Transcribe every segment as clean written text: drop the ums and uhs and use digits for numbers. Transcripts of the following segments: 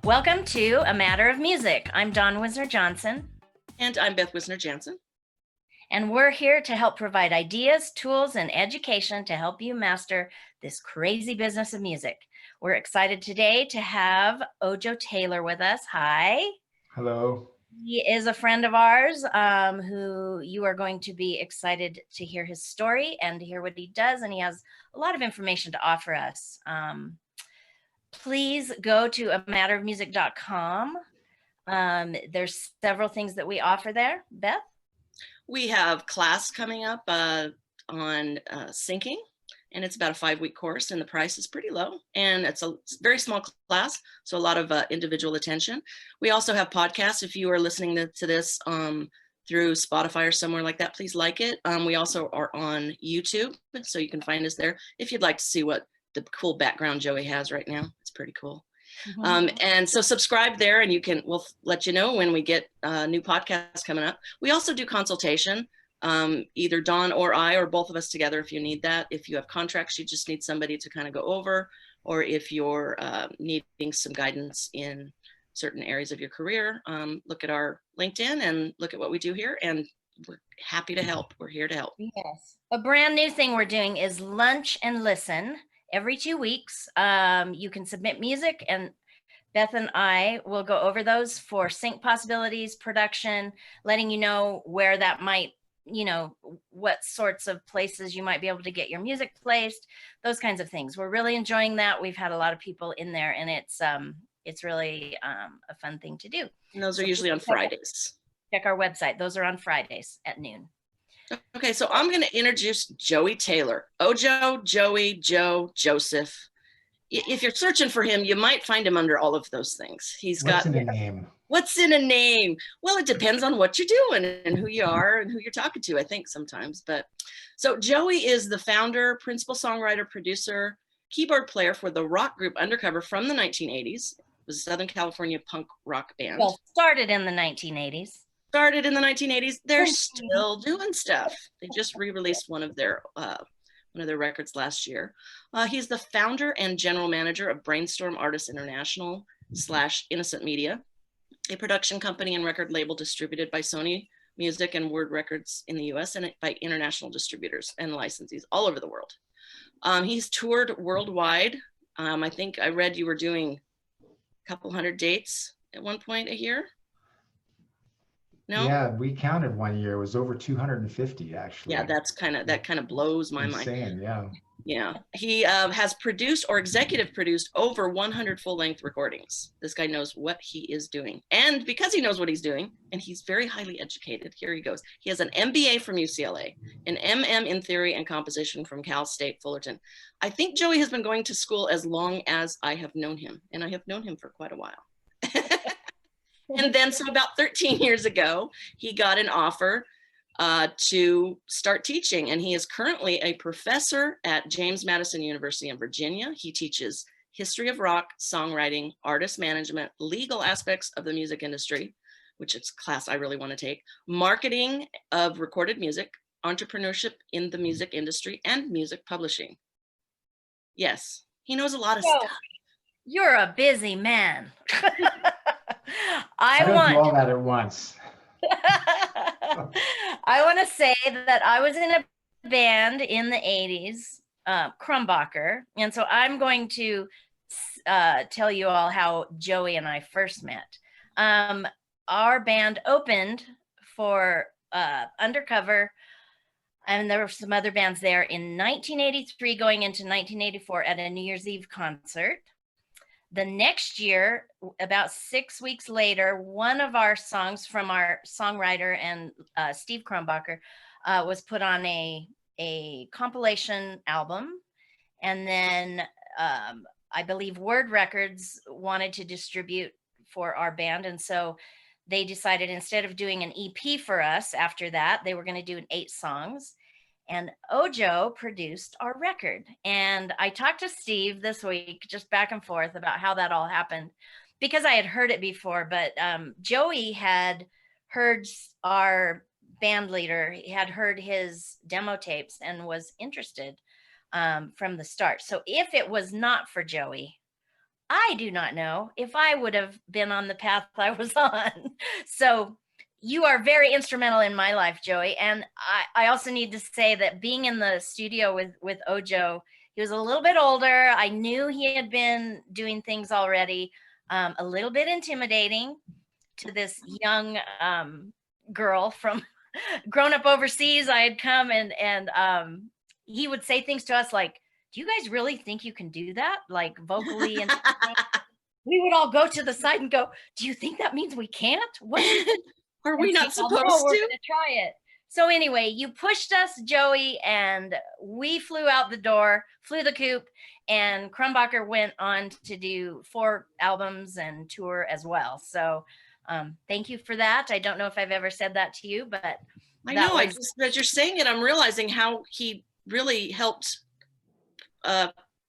Welcome to A Matter of Music. I'm Dawn Wisner-Johnson. And I'm Beth Wisner-Jansen. And we're here to help provide ideas, tools, and education to help you master this crazy business of music. We're excited today to have Ojo Taylor with us. Hi. Hello. He is a friend of ours who you are going to be excited to hear his story and to hear what he does. And he has a lot of information to offer us. Please go to amatterofmusic.com. There's several things that we offer there. Beth? We have class coming up on syncing, and it's about a 5-week course, and the price is pretty low, and it's a very small class, so a lot of individual attention. We also have podcasts. If you are listening to this through Spotify or somewhere like that, please like it. We also are on YouTube, so you can find us there if you'd like to see what the cool background Joey has right now. It's pretty cool. Mm-hmm. And so subscribe there, and we'll let you know when we get new podcasts coming up. We also do consultation, either Dawn or I, or both of us together if you need that. If you have contracts you just need somebody to kind of go over, or if you're needing some guidance in certain areas of your career, look at our LinkedIn and look at what we do here, and we're happy to help. We're here to help. Yes. A brand new thing we're doing is Lunch and Listen. Every 2 weeks, you can submit music, and Beth and I will go over those for sync possibilities, production, letting you know where that might, what sorts of places you might be able to get your music placed, those kinds of things. We're really enjoying that. We've had a lot of people in there, and it's really a fun thing to do. And those are usually on Fridays. Check our website. Those are on Fridays at noon. Okay, so I'm going to introduce Joey Taylor. Ojo, Joey, Joe, Joseph. If you're searching for him, you might find him under all of those things. What's in a name? What's in a name? Well, it depends on what you're doing and who you are and who you're talking to, I think sometimes. But so Joey is the founder, principal songwriter, producer, keyboard player for the rock group Undercover from the 1980s. It was a Southern California punk rock band. Well, started in the 1980s. Started in the 1980s. They're still doing stuff. They just re-released one of their records last year. He's the founder and general manager of Brainstorm Artists International / Innocent Media, a production company and record label distributed by Sony Music and Word Records in the US and by international distributors and licensees all over the world. He's toured worldwide. I think I read you were doing a couple hundred dates at one point a year. No? Yeah, we counted one year. It was over 250 actually. Yeah, that kind of blows my mind. Insane, yeah. Yeah, he has produced or executive produced over 100 full-length recordings. This guy knows what he is doing. And because he knows what he's doing, and he's very highly educated, here he goes. He has an MBA from UCLA, an MM in theory and composition from Cal State Fullerton. I think Joey has been going to school as long as I have known him, and I have known him for quite a while. And then, so about 13 years ago, he got an offer to start teaching. And he is currently a professor at James Madison University in Virginia. He teaches history of rock, songwriting, artist management, legal aspects of the music industry, which is a class I really want to take, marketing of recorded music, entrepreneurship in the music industry, and music publishing. Yes, he knows a lot of stuff. You're a busy man. I don't do all that at once. I want to say that I was in a band in the 80s, Crumbacher. And so I'm going to tell you all how Joey and I first met. Our band opened for Undercover, and there were some other bands there in 1983 going into 1984 at a New Year's Eve concert. The next year, about 6 weeks later, one of our songs from our songwriter and Steve Crumbacher was put on a compilation album. And then I believe Word Records wanted to distribute for our band. And so they decided instead of doing an EP for us after that, they were going to do 8 songs. And Ojo produced our record. And I talked to Steve this week, just back and forth about how that all happened, because I had heard it before, but Joey had heard our band leader, he had heard his demo tapes and was interested from the start. So if it was not for Joey, I do not know if I would have been on the path I was on. So you are very instrumental in my life, Joey. And I also need to say that being in the studio with Ojo, he was a little bit older. I knew he had been doing things already, a little bit intimidating to this young girl from grown up overseas. I had come and he would say things to us like, do you guys really think you can do that? Like vocally and we would all go to the side and go, do you think that means we can't? What do you think? Are we not supposed We're to? going to try it. So anyway, you pushed us, Joey, and we flew out the door, flew the coop, and Crumbacher went on to do 4 albums and tour as well. So thank you for that. I don't know if I've ever said that to you, but I know. I just, as you're saying it, I'm realizing how he really helped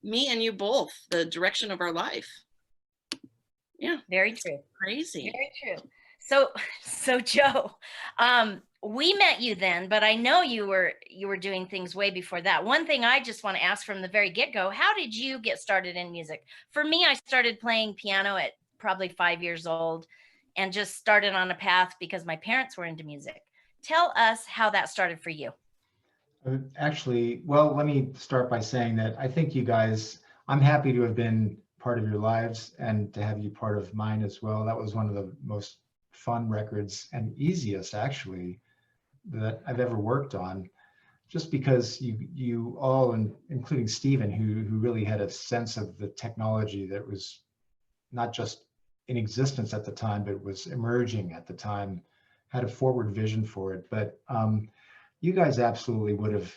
me and you both, the direction of our life. Yeah. Very true. Crazy. Very true. So Joe, we met you then, but I know you were doing things way before that. One thing I just want to ask from the very get-go, how did you get started in music? For me, I started playing piano at probably 5 years old and just started on a path because my parents were into music. Tell us how that started for you. Actually, well, let me start by saying that I think you guys, I'm happy to have been part of your lives and to have you part of mine as well. That was one of the most fun records and easiest actually that I've ever worked on, just because you all, and including Stephen, who really had a sense of the technology that was not just in existence at the time, but was emerging at the time, had a forward vision for it. But you guys absolutely would have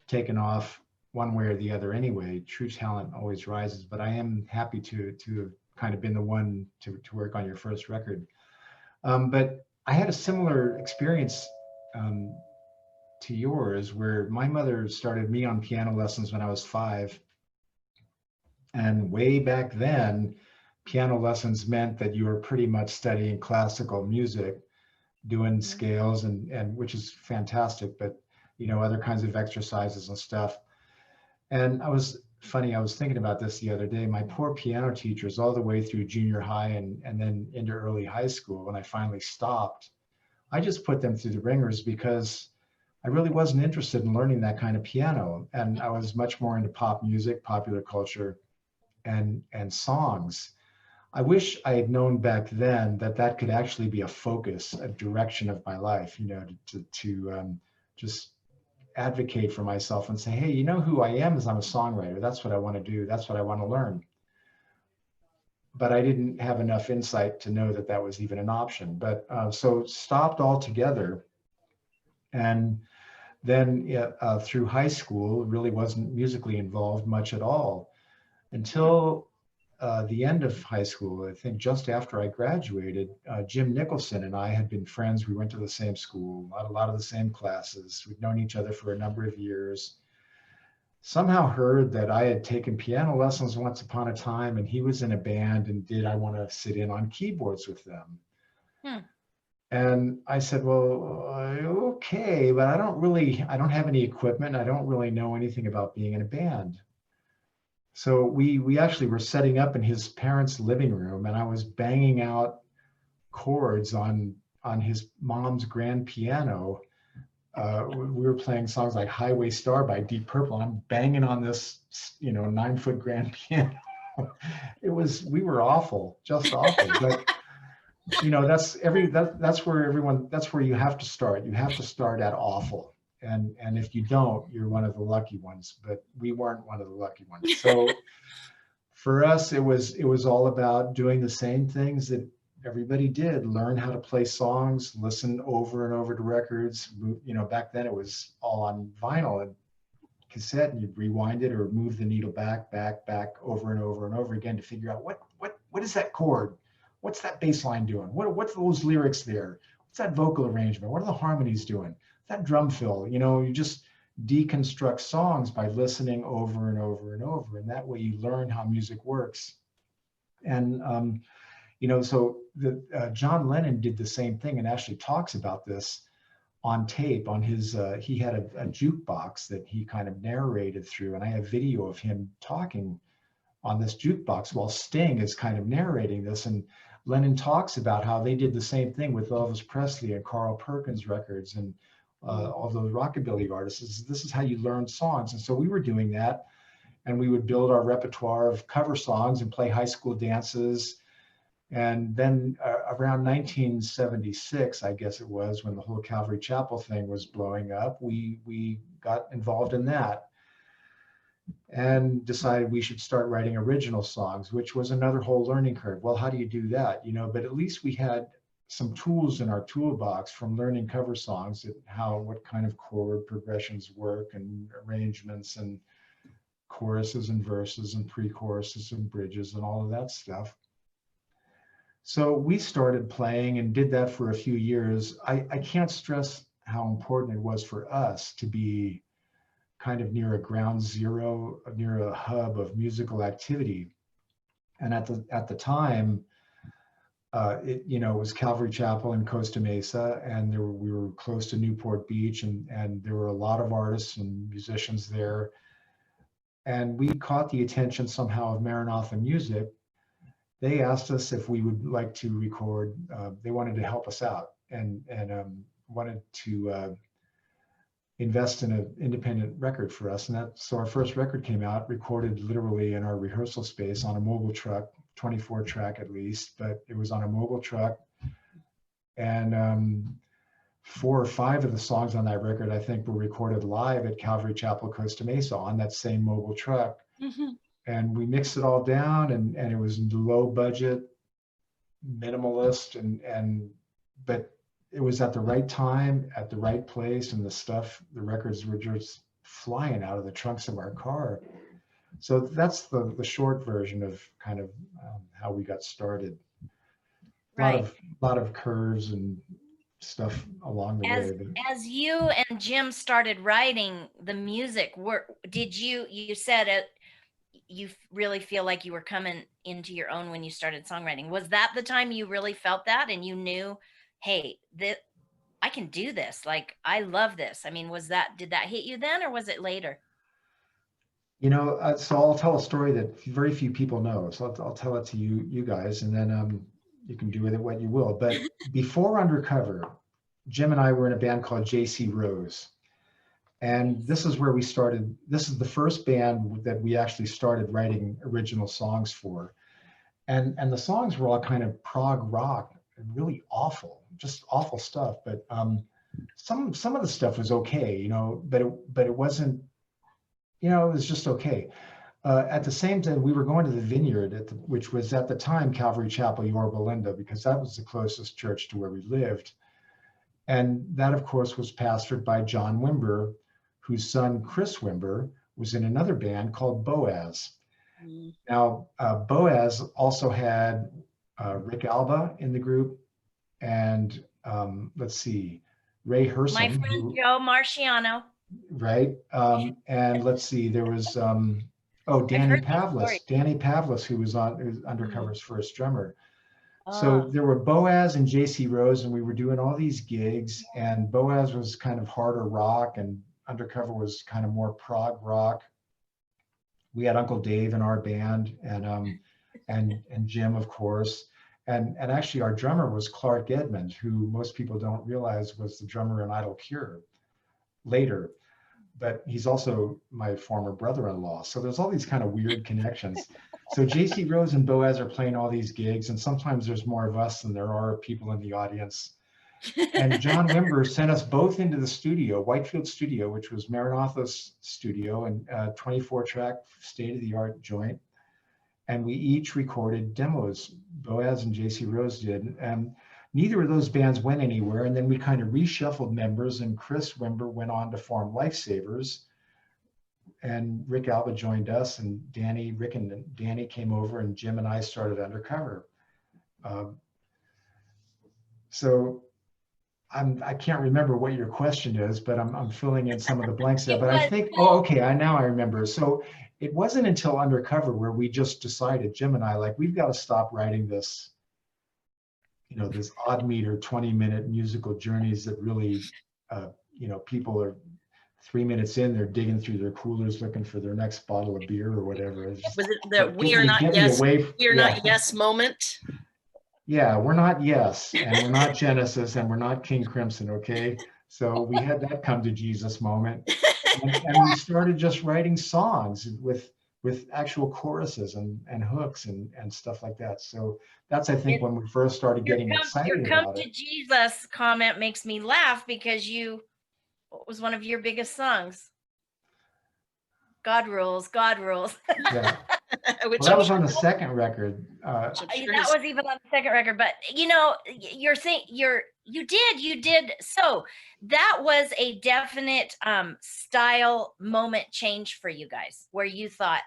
taken off one way or the other anyway. True talent always rises, but I am happy to have kind of been the one to work on your first record. But I had a similar experience to yours, where my mother started me on piano lessons when I was 5. And way back then, piano lessons meant that you were pretty much studying classical music, doing scales and which is fantastic, but you know, other kinds of exercises and stuff. And I was thinking about this the other day. My poor piano teachers all the way through junior high and then into early high school, when I finally stopped, I just put them through the ringers because I really wasn't interested in learning that kind of piano. And I was much more into pop music, popular culture, and songs. I wish I had known back then that that could actually be a focus, a direction of my life, you know, to just advocate for myself and say, hey, you know who I am is I'm a songwriter. That's what I want to do. That's what I want to learn. But I didn't have enough insight to know that that was even an option. But so stopped altogether. And then through high school, really wasn't musically involved much at all until the end of high school. I think just after I graduated, Jim Nicholson and I had been friends. We went to the same school, a lot of the same classes. We'd known each other for a number of years. Somehow heard that I had taken piano lessons once upon a time, and he was in a band, and did I want to sit in on keyboards with them? And I said, well, okay, but I don't have any equipment. I don't really know anything about being in a band. So we actually were setting up in his parents' living room, and I was banging out chords on his mom's grand piano. We were playing songs like Highway Star by Deep Purple. I'm banging on this, 9-foot grand piano. We were awful, just awful. But that's where you have to start. You have to start at awful. And if you don't, you're one of the lucky ones, but we weren't one of the lucky ones. So for us, it was all about doing the same things that everybody did: learn how to play songs, listen over and over to records. Back then it was all on vinyl and cassette, and you'd rewind it or move the needle back over and over and over again to figure out what is that chord? What's that bass line doing? What's those lyrics there? What's that vocal arrangement? What are the harmonies doing? That drum fill, you just deconstruct songs by listening over and over and over. And that way you learn how music works. And, so John Lennon did the same thing and actually talks about this on tape on his, he had a jukebox that he kind of narrated through. And I have video of him talking on this jukebox while Sting is kind of narrating this. And Lennon talks about how they did the same thing with Elvis Presley and Carl Perkins records and all those rockabilly artists. This is how you learn songs. And so we were doing that, and we would build our repertoire of cover songs and play high school dances. And then around 1976, I guess it was, when the whole Calvary Chapel thing was blowing up, we got involved in that and decided we should start writing original songs, which was another whole learning curve. Well, how do you do that? But at least we had some tools in our toolbox from learning cover songs, what kind of chord progressions work and arrangements and choruses and verses and pre-choruses and bridges and all of that stuff. So we started playing and did that for a few years. I can't stress how important it was for us to be kind of near a ground zero, near a hub of musical activity. And at the time, it was Calvary Chapel in Costa Mesa, and we were close to Newport Beach, and there were a lot of artists and musicians there. And we caught the attention somehow of Maranatha Music. They asked us if we would like to record. They wanted to help us out and wanted to invest in an independent record for us. And so our first record came out, recorded literally in our rehearsal space on a mobile truck, 24 track at least, but it was on a mobile truck. And 4 or 5 of the songs on that record, I think, were recorded live at Calvary Chapel, Costa Mesa on that same mobile truck. Mm-hmm. And we mixed it all down, and it was low budget, minimalist, but it was at the right time, at the right place, and the records were just flying out of the trunks of our car. So that's the short version of kind of how we got started. Right. A lot of curves and stuff along the way. As you and Jim started writing the music, did you said it, you really feel like you were coming into your own when you started songwriting? Was that the time you really felt that and you knew, hey, I can do this, like I love this? I mean, did that hit you then, or was it later? So I'll tell a story that very few people know, so I'll tell it to you guys, and then you can do with it what you will. But before Undercover, Jim and I were in a band called JC Rose. And this is where we started. This is the first band that we actually started writing original songs for. And the songs were all kind of prog rock, and really awful, just awful stuff. But some of the stuff was okay, but it wasn't, it was just okay. At the same time, we were going to the Vineyard, which was at the time Calvary Chapel, Yorba Linda, because that was the closest church to where we lived. And that, of course, was pastored by John Wimber, whose son, Chris Wimber, was in another band called Boaz. Mm. Now, Boaz also had Rick Alba in the group, and let's see, Ray Herson. My friend Joe Marciano. Right. And let's see, there was, Danny Pavlis, who was Undercover's first drummer. So there were Boaz and JC Rose, and we were doing all these gigs, and Boaz was kind of harder rock, and Undercover was kind of more prog rock. We had Uncle Dave in our band, and Jim, of course, and actually our drummer was Clark Edmond, who most people don't realize was the drummer in Idle Cure later, but he's also my former brother-in-law. So there's all these kind of weird connections. So JC Rose and Boaz are playing all these gigs, and sometimes there's more of us than there are people in the audience. And John Wimber sent us both into the studio, Whitefield Studio, which was Maranatha's studio, and 24-track state-of-the-art joint. And we each recorded demos. Boaz and JC Rose did. And neither of those bands went anywhere. And then we kind of reshuffled members, and Chris Wimber went on to form Lifesavers. And Rick Alba joined us, and Rick and Danny came over, and Jim and I started Undercover. So I can't remember what your question is, but I'm filling in some of the blanks there. But I think, now I remember. So it wasn't until Undercover where we just decided, Jim and I, like, we've got to stop writing this, this odd meter 20-minute musical journeys that really, people are 3 minutes in, they're digging through their coolers looking for their next bottle of beer or whatever. It's just, Was it the we get are me, not get me yes, away. we are Yeah. not yes moment? Yeah, we're not Yes, and we're not Genesis, and we're not King Crimson, okay? So we had that come to Jesus moment. And we started just writing songs with actual choruses and hooks and stuff like that. So that's, I think, when we first started getting Your excited come about to it. Jesus comment makes me laugh because what was one of your biggest songs? God rules, God rules. Yeah. Which Well, that I'm was sure, on the second record. which I'm sure That was even on the second record, but you know, you did. So that was a definite style moment change for you guys, where you thought,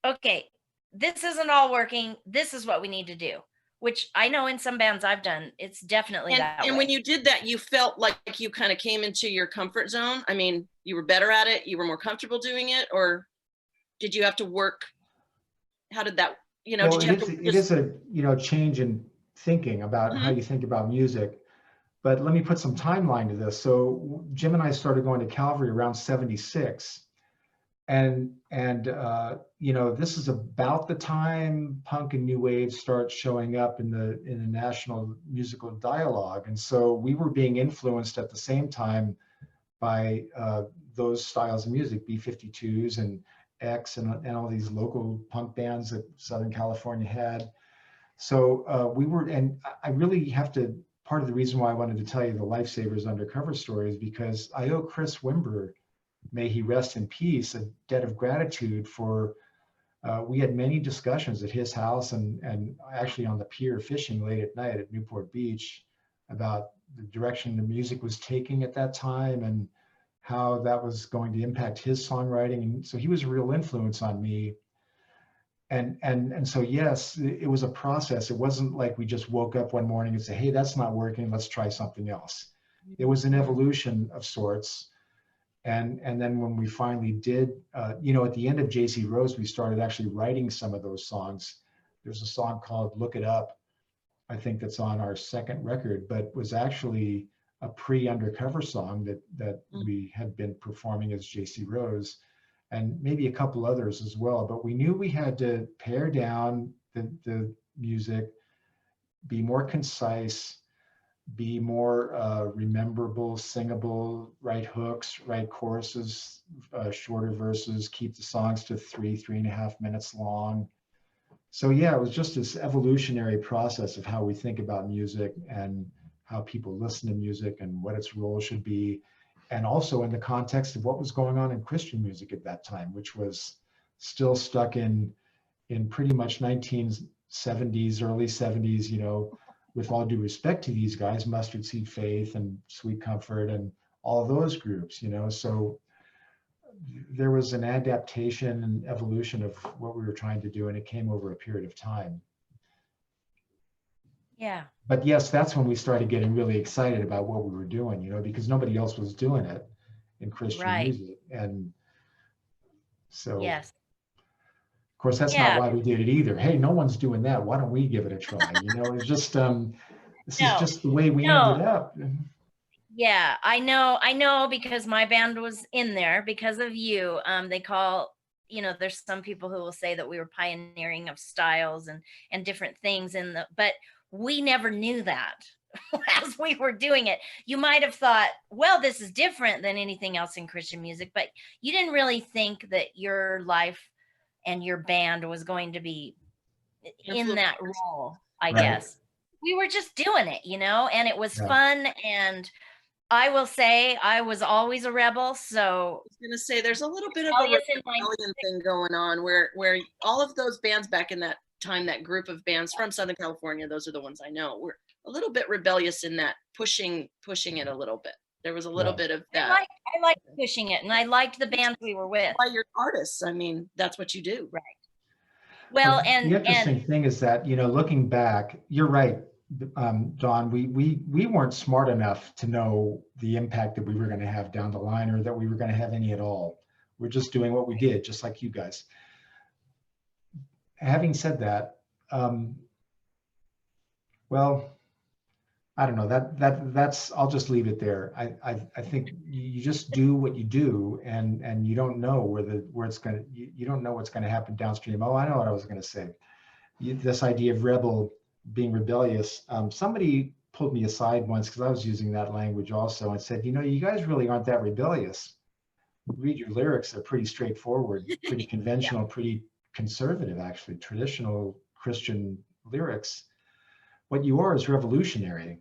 okay, this isn't all working. This is what we need to do. Which I know in some bands I've done, it's definitely that and way. when you did that, you felt like you kind of came into your comfort zone. I mean, you were better at it, you were more comfortable doing it, or did you have to work? How did that, Well, did you have to it is a, change in thinking about how you think about music. But let me put some timeline to this. So Jim and I started going to Calvary around 76. And this is about the time punk and new wave start showing up in the national musical dialogue. And so we were being influenced at the same time by those styles of music, B-52s and X and all these local punk bands that Southern California had. So we were, and I really have to, part of the reason why I wanted to tell you the Lifesavers Undercover story is because I owe Chris Wimber, may he rest in peace, a debt of gratitude for, we had many discussions at his house and actually on the pier fishing late at night at Newport Beach about the direction the music was taking at that time and how that was going to impact his songwriting. And so he was a real influence on me. And so, yes, it was a process. It wasn't like we just woke up one morning and say, hey, that's not working, let's try something else. It was an evolution of sorts. And then when we finally did, at the end of JC Rose, we started actually writing some of those songs. There's a song called Look It Up, I think that's on our second record, but was actually a pre-Undercover song that we had been performing as JC Rose, and maybe a couple others as well. But we knew we had to pare down the music, be more concise, be more rememberable, singable, write hooks, write choruses, shorter verses, keep the songs to 3.5 minutes long. So yeah, it was just this evolutionary process of how we think about music and how people listen to music and what its role should be. And also in the context of what was going on in Christian music at that time, which was still stuck in pretty much 1970s, early 70s, with all due respect to these guys, Mustard Seed Faith and Sweet Comfort and all those groups, so there was an adaptation and evolution of what we were trying to do, and it came over a period of time. Yeah. But yes, that's when we started getting really excited about what we were doing, because nobody else was doing it in Christian music. And so, yes, of course, that's not why we did it either. Hey, no one's doing that. Why don't we give it a try? It's just, this is just the way we ended up. Yeah, I know because my band was in there because of you. They call, there's some people who will say that we were pioneering of styles and different things but we never knew that as we were doing it. You might have thought, well, this is different than anything else in Christian music, but you didn't really think that your life and your band was going to be in that role, I guess. We were just doing it, and it was fun. And I will say I was always a rebel. So I was going to say there's a little bit of a rebellion thing going on where all of those bands back in that time, that group of bands from Southern California, those are the ones I know, were a little bit rebellious in that pushing it a little bit. There was a little bit of that. I liked pushing it, and I liked the bands we were with. Why you're artists. I mean, that's what you do. Right. Well, and the interesting thing is that, looking back, you're right, Dawn, we weren't smart enough to know the impact that we were going to have down the line, or that we were going to have any at all. We're just doing what we did, just like you guys. Having said that, well, I don't know, that's, I'll just leave it there. I think you just do what you do, and you don't know where it's gonna, you don't know what's gonna happen downstream. Oh, I know what I was gonna say. This idea of being rebellious. Somebody pulled me aside once because I was using that language also and said, you guys really aren't that rebellious. Read your lyrics, they're pretty straightforward, pretty conventional, pretty conservative, actually, traditional Christian lyrics. What you are is revolutionary,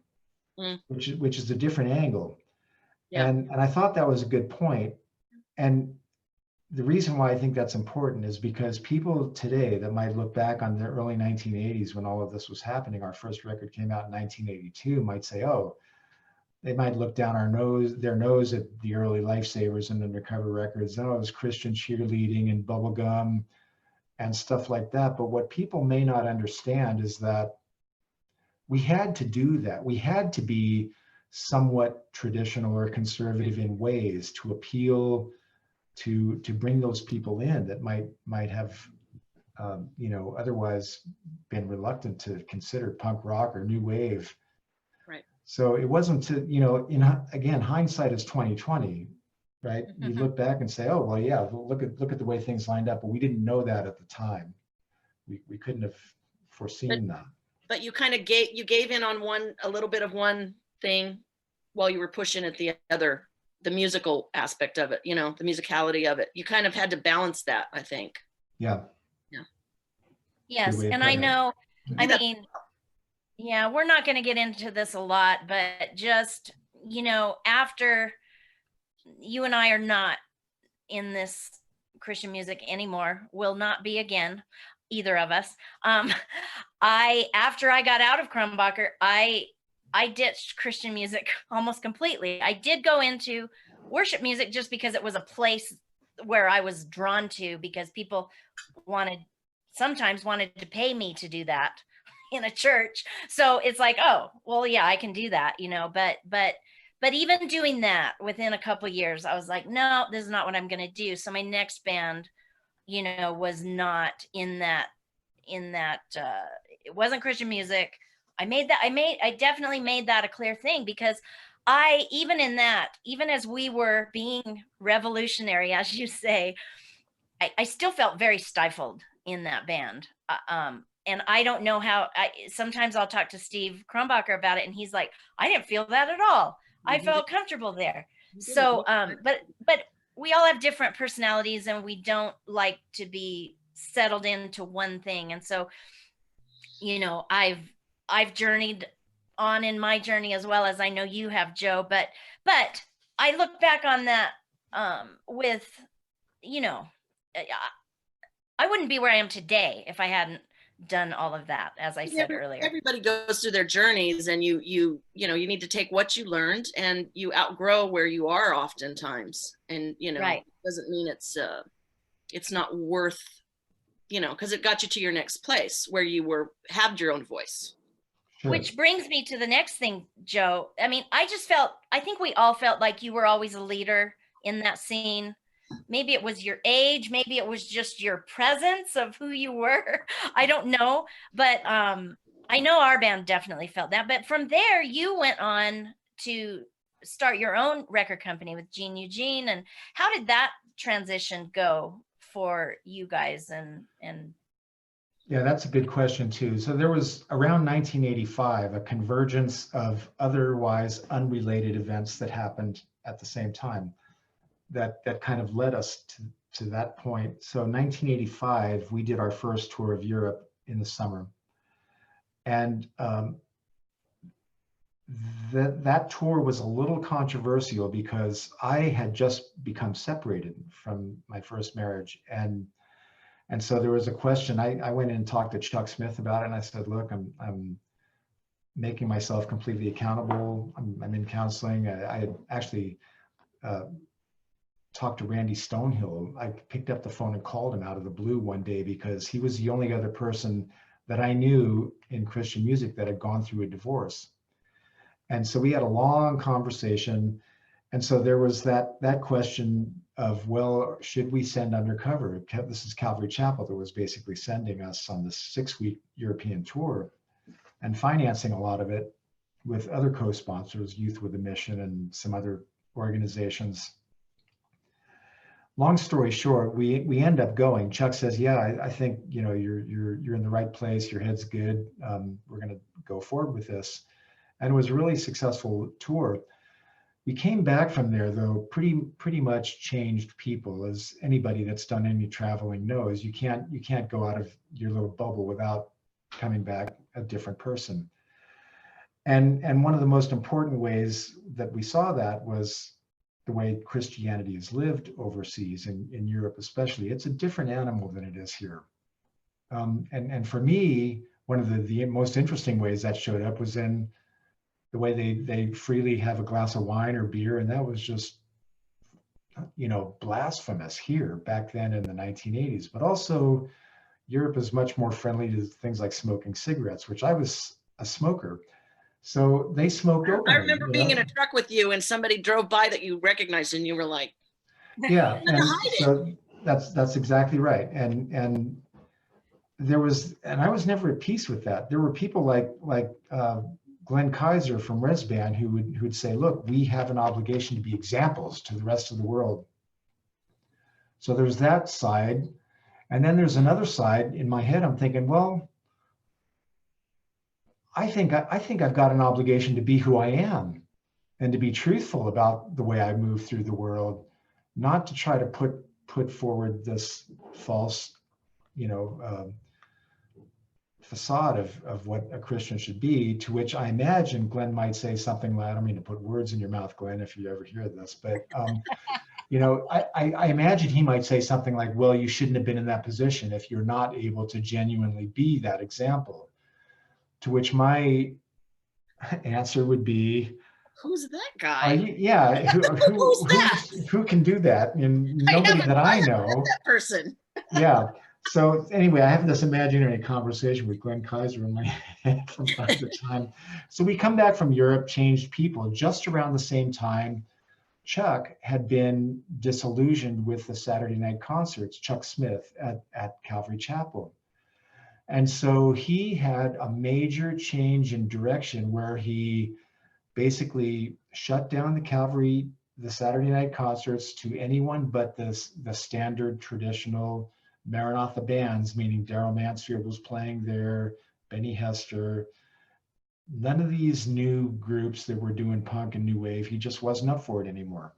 which is a different angle. Yeah. And I thought that was a good point. And the reason why I think that's important is because people today that might look back on the early 1980s when all of this was happening, our first record came out in 1982, might say, oh, they might look down their nose at the early Lifesavers and Undercover records. Oh, it was Christian cheerleading and bubblegum and stuff like that. But what people may not understand is that we had to do that. We had to be somewhat traditional or conservative in ways to appeal to bring those people in that might have otherwise been reluctant to consider punk rock or new wave. Right. So it wasn't again, hindsight is 2020, right? You look back and say, oh well, yeah, look at the way things lined up, but we didn't know that at the time. We couldn't have foreseen that. But you kind of gave in on a little bit of one thing while you were pushing at the other. The musical aspect of it, the musicality of it. You kind of had to balance that, I think. Yeah. Yeah. Yes. And I know, I mean, yeah, we're not going to get into this a lot, but just, after you and I are not in this Christian music anymore, will not be again, either of us. After I got out of Crumbacher, I ditched Christian music almost completely. I did go into worship music just because it was a place where I was drawn to, because people sometimes wanted to pay me to do that in a church. So it's like, oh, well, yeah, I can do that, but even doing that within a couple of years, I was like, no, this is not what I'm going to do. So my next band, was not in that, it wasn't Christian music. I definitely made that a clear thing, because even as we were being revolutionary, as you say, I still felt very stifled in that band. And I don't know how, sometimes I'll talk to Steve Crumbacher about it, and he's like, I didn't feel that at all. I felt comfortable there. So, but we all have different personalities, and we don't like to be settled into one thing. And so, I've journeyed on in my journey, as well as I know you have, Joe, but I look back on that with, I wouldn't be where I am today if I hadn't done all of that, as I said earlier. Everybody goes through their journeys, and you need to take what you learned, and you outgrow where you are oftentimes. And, right. It doesn't mean it's not worth, because it got you to your next place where you had your own voice. Sure. Which brings me to the next thing, Joe. I mean, I think we all felt like you were always a leader in that scene. Maybe it was your age, maybe it was just your presence of who you were. I don't know, but I know our band definitely felt that. But from there, you went on to start your own record company with Gene Eugene. And how did that transition go for you guys? And yeah, that's a good question too. So there was around 1985 a convergence of otherwise unrelated events that happened at the same time that kind of led us to that point. So 1985, we did our first tour of Europe in the summer, and that tour was a little controversial because I had just become separated from my first marriage, and so there was a question. I went in and talked to Chuck Smith about it, and I said, look, I'm making myself completely accountable. I'm in counseling. I had actually talked to Randy Stonehill. I picked up the phone and called him out of the blue one day because he was the only other person that I knew in Christian music that had gone through a divorce. And so we had a long conversation. And so there was that question of, well, should we send Undercover? This is Calvary Chapel that was basically sending us on this 6-week European tour and financing a lot of it. with other co-sponsors, Youth with a Mission and some other organizations. Long story short, we end up going. Chuck says, "Yeah, I think you're in the right place. Your head's good. We're going to go forward with this." And it was a really successful tour. We came back from there, though, pretty much changed people. As anybody that's done any traveling knows, you can't go out of your little bubble without coming back a different person. And one of the most important ways that we saw that was the way Christianity is lived overseas, in Europe especially. It's a different animal than it is here. And for me, one of the most interesting ways that showed up was in the way they freely have a glass of wine or beer, and that was just, blasphemous here back then in the 1980s. But also, Europe is much more friendly to things like smoking cigarettes, which I was a smoker. So they smoked openly. I remember being in a truck with you and somebody drove by that you recognized and you were like, yeah, and so that's exactly right. And I was never at peace with that. There were people like Glenn Kaiser from Resband who'd say, "Look, we have an obligation to be examples to the rest of the world." So there's that side. And then there's another side in my head. I'm thinking, well, I think I've got an obligation to be who I am and to be truthful about the way I move through the world, not to try to put forward this false, facade of what a Christian should be, to which I imagine Glenn might say something like, I don't mean to put words in your mouth, Glenn, if you ever hear this, but I imagine he might say something like, well, you shouldn't have been in that position if you're not able to genuinely be that example. To which my answer would be, who's that guy? Who can do that? And nobody that I know. That person. Yeah. So anyway, I have this imaginary conversation with Glenn Kaiser in my head from time to time. So we come back from Europe, changed people. Just around the same time, Chuck had been disillusioned with the Saturday night concerts, Chuck Smith at Calvary Chapel. And so he had a major change in direction where he basically shut down the Saturday night concerts to anyone but the standard traditional Maranatha bands, meaning Daryl Mansfield was playing there, Benny Hester, none of these new groups that were doing punk and new wave. He just wasn't up for it anymore.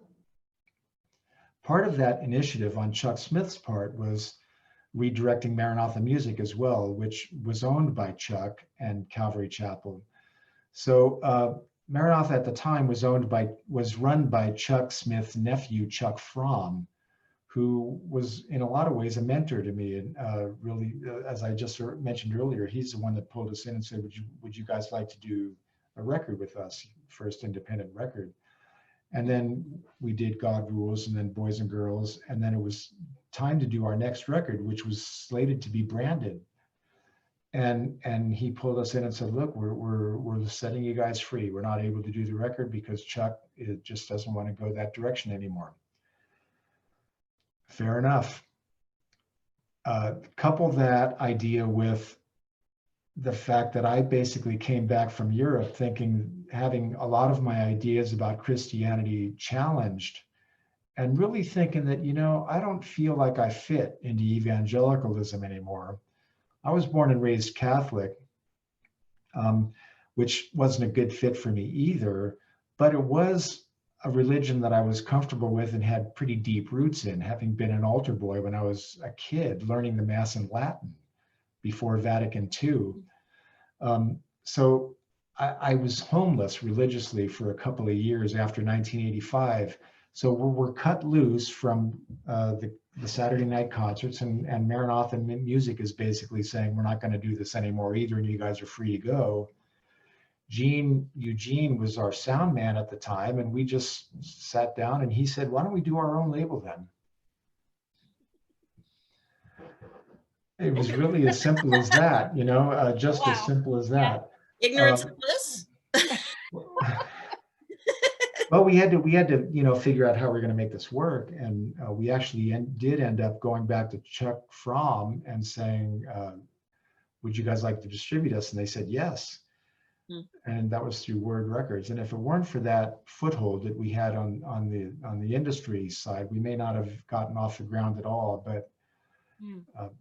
Part of that initiative on Chuck Smith's part was redirecting Maranatha Music as well, which was owned by Chuck and Calvary Chapel. So Maranatha at the time was run by Chuck Smith's nephew, Chuck Fromm, who was in a lot of ways a mentor to me. And really, as I just mentioned earlier, he's the one that pulled us in and said, would you guys like to do a record with us, first independent record? And then we did God Rules, and then Boys and Girls. And then it was time to do our next record, which was slated to be branded. And he pulled us in and said, look, we're setting you guys free. We're not able to do the record because Chuck just doesn't want to go that direction anymore. Fair enough. Couple that idea with the fact that I basically came back from Europe having a lot of my ideas about Christianity challenged, and really thinking that, I don't feel like I fit into evangelicalism anymore. I was born and raised Catholic, which wasn't a good fit for me either, but it was a religion that I was comfortable with and had pretty deep roots in, having been an altar boy when I was a kid, learning the Mass in Latin before Vatican II. So I was homeless religiously for a couple of years after 1985. So we're cut loose from the Saturday night concerts, and Maranatha Music is basically saying, we're not going to do this anymore either, and you guys are free to go. Eugene was our sound man at the time, and we just sat down and he said, why don't we do our own label then? It was really as simple as that, just as simple as that. Ignorance of bliss. Well, we had to, figure out how we're going to make this work. And we actually did end up going back to Chuck Fromm and saying, would you guys like to distribute us? And they said, yes. And that was through Word Records. And if it weren't for that foothold that we had on the industry side, we may not have gotten off the ground at all. But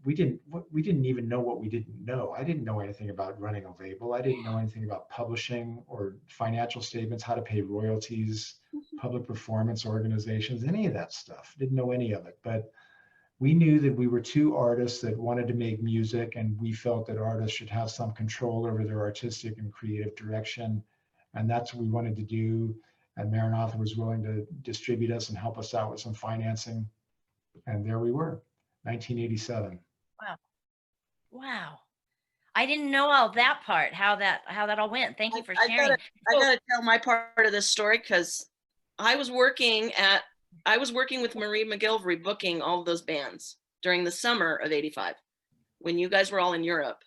we didn't even know what we didn't know. I didn't know anything about running a label. I didn't know anything about publishing or financial statements, how to pay royalties, public performance organizations, any of that stuff. Didn't know any of it. But we knew that we were two artists that wanted to make music, and we felt that artists should have some control over their artistic and creative direction. And that's what we wanted to do. And Maranatha was willing to distribute us and help us out with some financing. And there we were, 1987. Wow. Wow. I didn't know all that part, how that all went. Thank you for sharing. I gotta tell my part of this story, because I was working with Marie McGilvery booking all of those bands during the summer of '85, when you guys were all in Europe.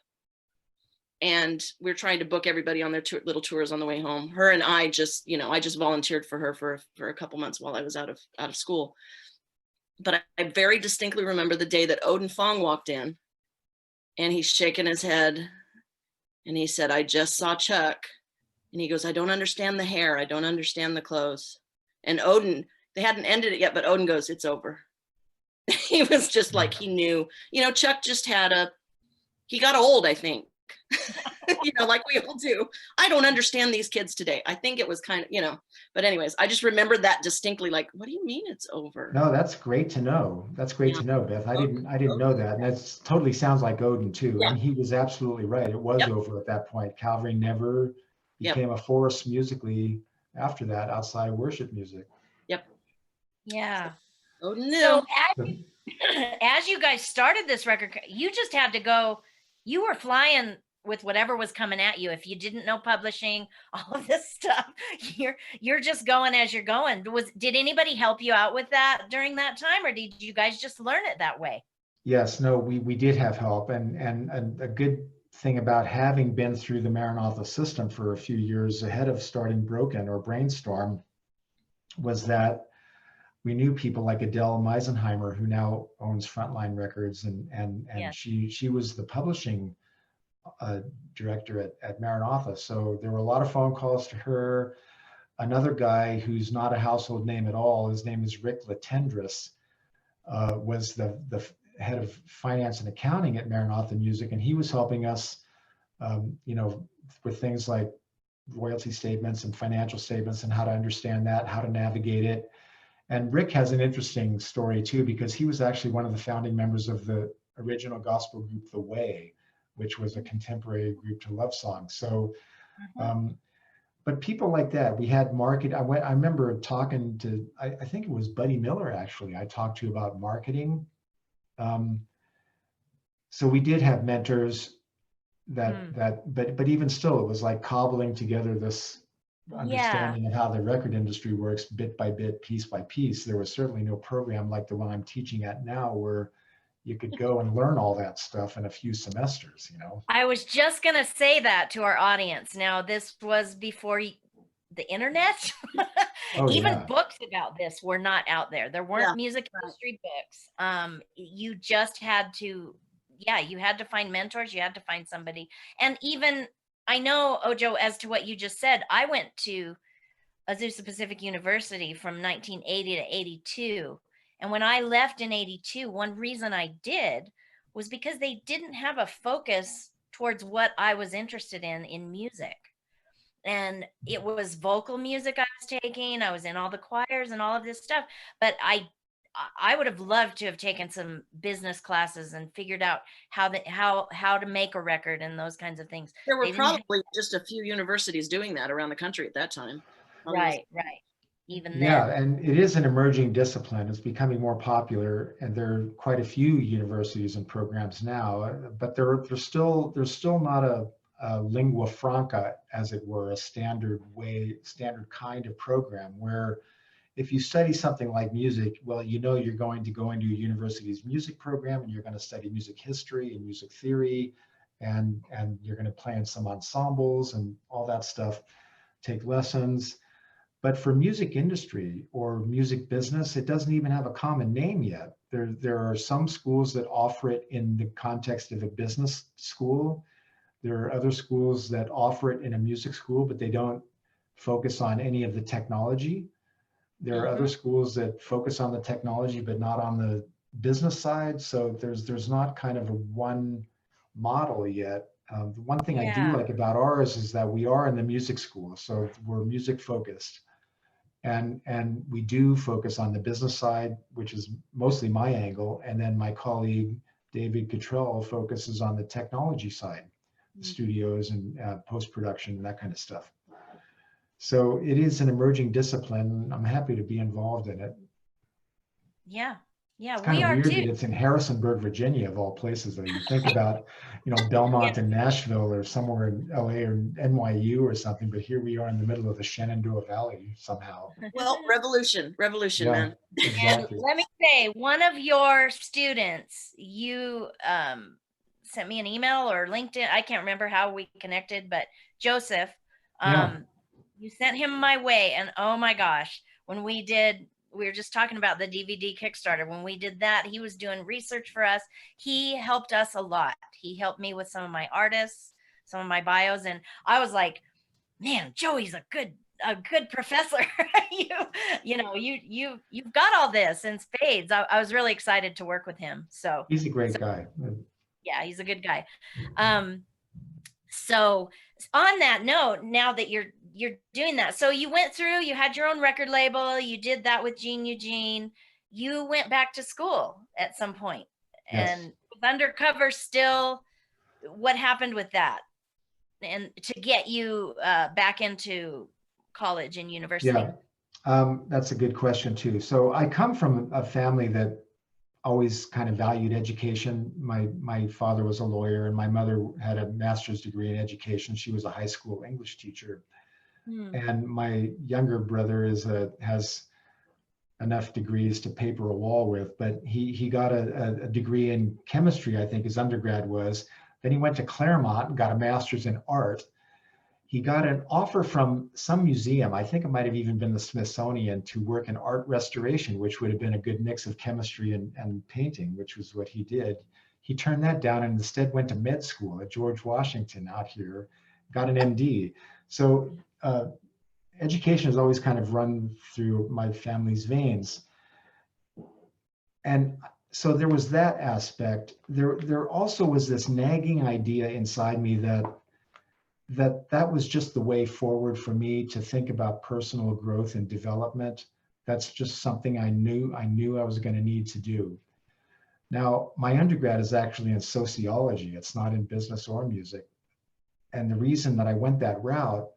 And we're trying to book everybody on their little tours on the way home. Her and I just, I just volunteered for her for a couple months while I was out of school. But I very distinctly remember the day that Odin Fong walked in, and he's shaking his head, and he said, "I just saw Chuck." And he goes, "I don't understand the hair. I don't understand the clothes." And Odin, they hadn't ended it yet, but Odin goes, "It's over." He was just like, he knew, Chuck just he got old, I think, like we all do. I don't understand these kids today. I think it was kind of, but anyways, I just remembered that distinctly, like, what do you mean it's over? No, that's great to know. That's great to know, Beth. I didn't know that. And that totally sounds like Odin too. Yeah. And he was absolutely right. It was over at that point. Calvary never became a force musically after that, outside of worship music. Yep. Yeah. Odin knew. So as you guys started this record, you just had to go, you were flying with whatever was coming at you. If you didn't know publishing, all of this stuff, you're just going as you're going. Did anybody help you out with that during that time, or did you guys just learn it that way? Yes, no, we did have help. And a good thing about having been through the Maranatha system for a few years ahead of starting Broken or Brainstorm was that we knew people like Adele Meisenheimer, who now owns Frontline Records, and she was the publishing director at Maranatha. So there were a lot of phone calls to her. Another guy who's not a household name at all, his name is Rick Latendris, was the head of finance and accounting at Maranatha Music, and he was helping us, with things like royalty statements and financial statements and how to understand that, how to navigate it. And Rick has an interesting story too, because he was actually one of the founding members of the original gospel group, The Way, which was a contemporary group to love songs. So, but people like that, we had market. I remember talking to, I think it was Buddy Miller, actually, I talked to about marketing. So we did have mentors but even still, it was like cobbling together this understanding of how the record industry works bit by bit, piece by piece. There was certainly no program like the one I'm teaching at now where you could go and learn all that stuff in a few semesters, I was just going to say that to our audience. Now, this was before the internet. Even books about this were not out there. There weren't music industry books. You just had to, you had to find mentors. You had to find somebody. And even, I know, Ojo, as to what you just said, I went to Azusa Pacific University from 1980 to 82. And when I left in 82, one reason I did was because they didn't have a focus towards what I was interested in music. And it was vocal music I was taking. I was in all the choirs and all of this stuff. But I would have loved to have taken some business classes and figured out how to make a record and those kinds of things. There were probably just a few universities doing that around the country at that time. Right. Even then. Yeah, and it is an emerging discipline. It's becoming more popular, and there are quite a few universities and programs now. But there's still not a lingua franca, as it were, a standard kind of program where if you study something like music, well, you're going to go into a university's music program and you're going to study music history and music theory, and you're going to play in some ensembles and all that stuff, take lessons. But for music industry or music business, it doesn't even have a common name yet. There are some schools that offer it in the context of a business school. There are other schools that offer it in a music school, but they don't focus on any of the technology. There are other schools that focus on the technology, but not on the business side. So there's not kind of a one model yet. The one thing I do Yeah. like about ours is that we are in the music school, so we're music focused, and we do focus on the business side, which is mostly my angle, and then my colleague David Cottrell focuses on the technology side, the studios and post-production and that kind of stuff. So it is an emerging discipline. I'm happy to be involved in it. Yeah. Yeah, It's kind we of are weird too. that it's in Harrisonburg, Virginia, of all places. Though you think about, Belmont and Nashville, or somewhere in LA or NYU or something, but here we are in the middle of the Shenandoah Valley somehow. Well, revolution, Yeah, man. And exactly. let me say, one of your students, you sent me an email or LinkedIn. I can't remember how we connected, but Joseph, Yeah, you sent him my way. And oh my gosh, when we were just talking about the DVD Kickstarter. When we did that, he was doing research for us. He helped us a lot. He helped me with some of my artists, some of my bios. And I was like, man, Joey's a good professor. You've got all this in spades. I was really excited to work with him. So he's a great guy. yeah, he's a good guy. So on that note, now that you're doing that, so you went through, you had your own record label, you did that with Gene Eugene, you went back to school at some point, Yes. and with Undercover still, what happened with that? And to get you back into college and university? Yeah, that's a good question too. So I come from a family that always kind of valued education. My father was a lawyer, and my mother had a master's degree in education. She was a high school English teacher. And my younger brother has enough degrees to paper a wall with, but he got a degree in chemistry, I think his undergrad was. Then he went to Claremont and got a master's in art. He got an offer from some museum, I think it might have even been the Smithsonian, to work in art restoration, which would have been a good mix of chemistry and painting, which was what he did. He turned that down and instead went to med school at George Washington out here, got an MD. So education has always kind of run through my family's veins. And so there was that aspect. There also was this nagging idea inside me that was just the way forward for me to think about personal growth and development. That's just something I knew I was going to need to do. Now, my undergrad is actually in sociology. It's not in business or music. And the reason that I went that route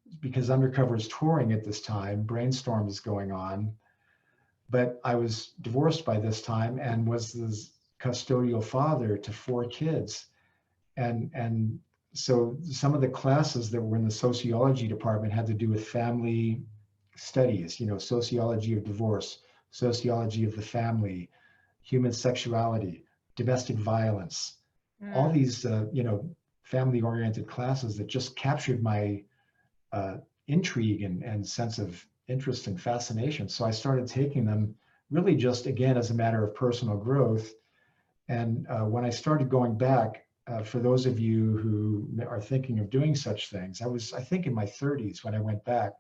is because Undercover is touring at this time, Brainstorm is going on, but I was divorced by this time and was the custodial father to 4 kids. And so some of the classes that were in the sociology department had to do with family studies, sociology of divorce, sociology of the family, human sexuality, domestic violence, all these, family-oriented classes that just captured my intrigue and sense of interest and fascination. So I started taking them really just, again, as a matter of personal growth. And when I started going back, for those of you who are thinking of doing such things, I think in my 30s when I went back.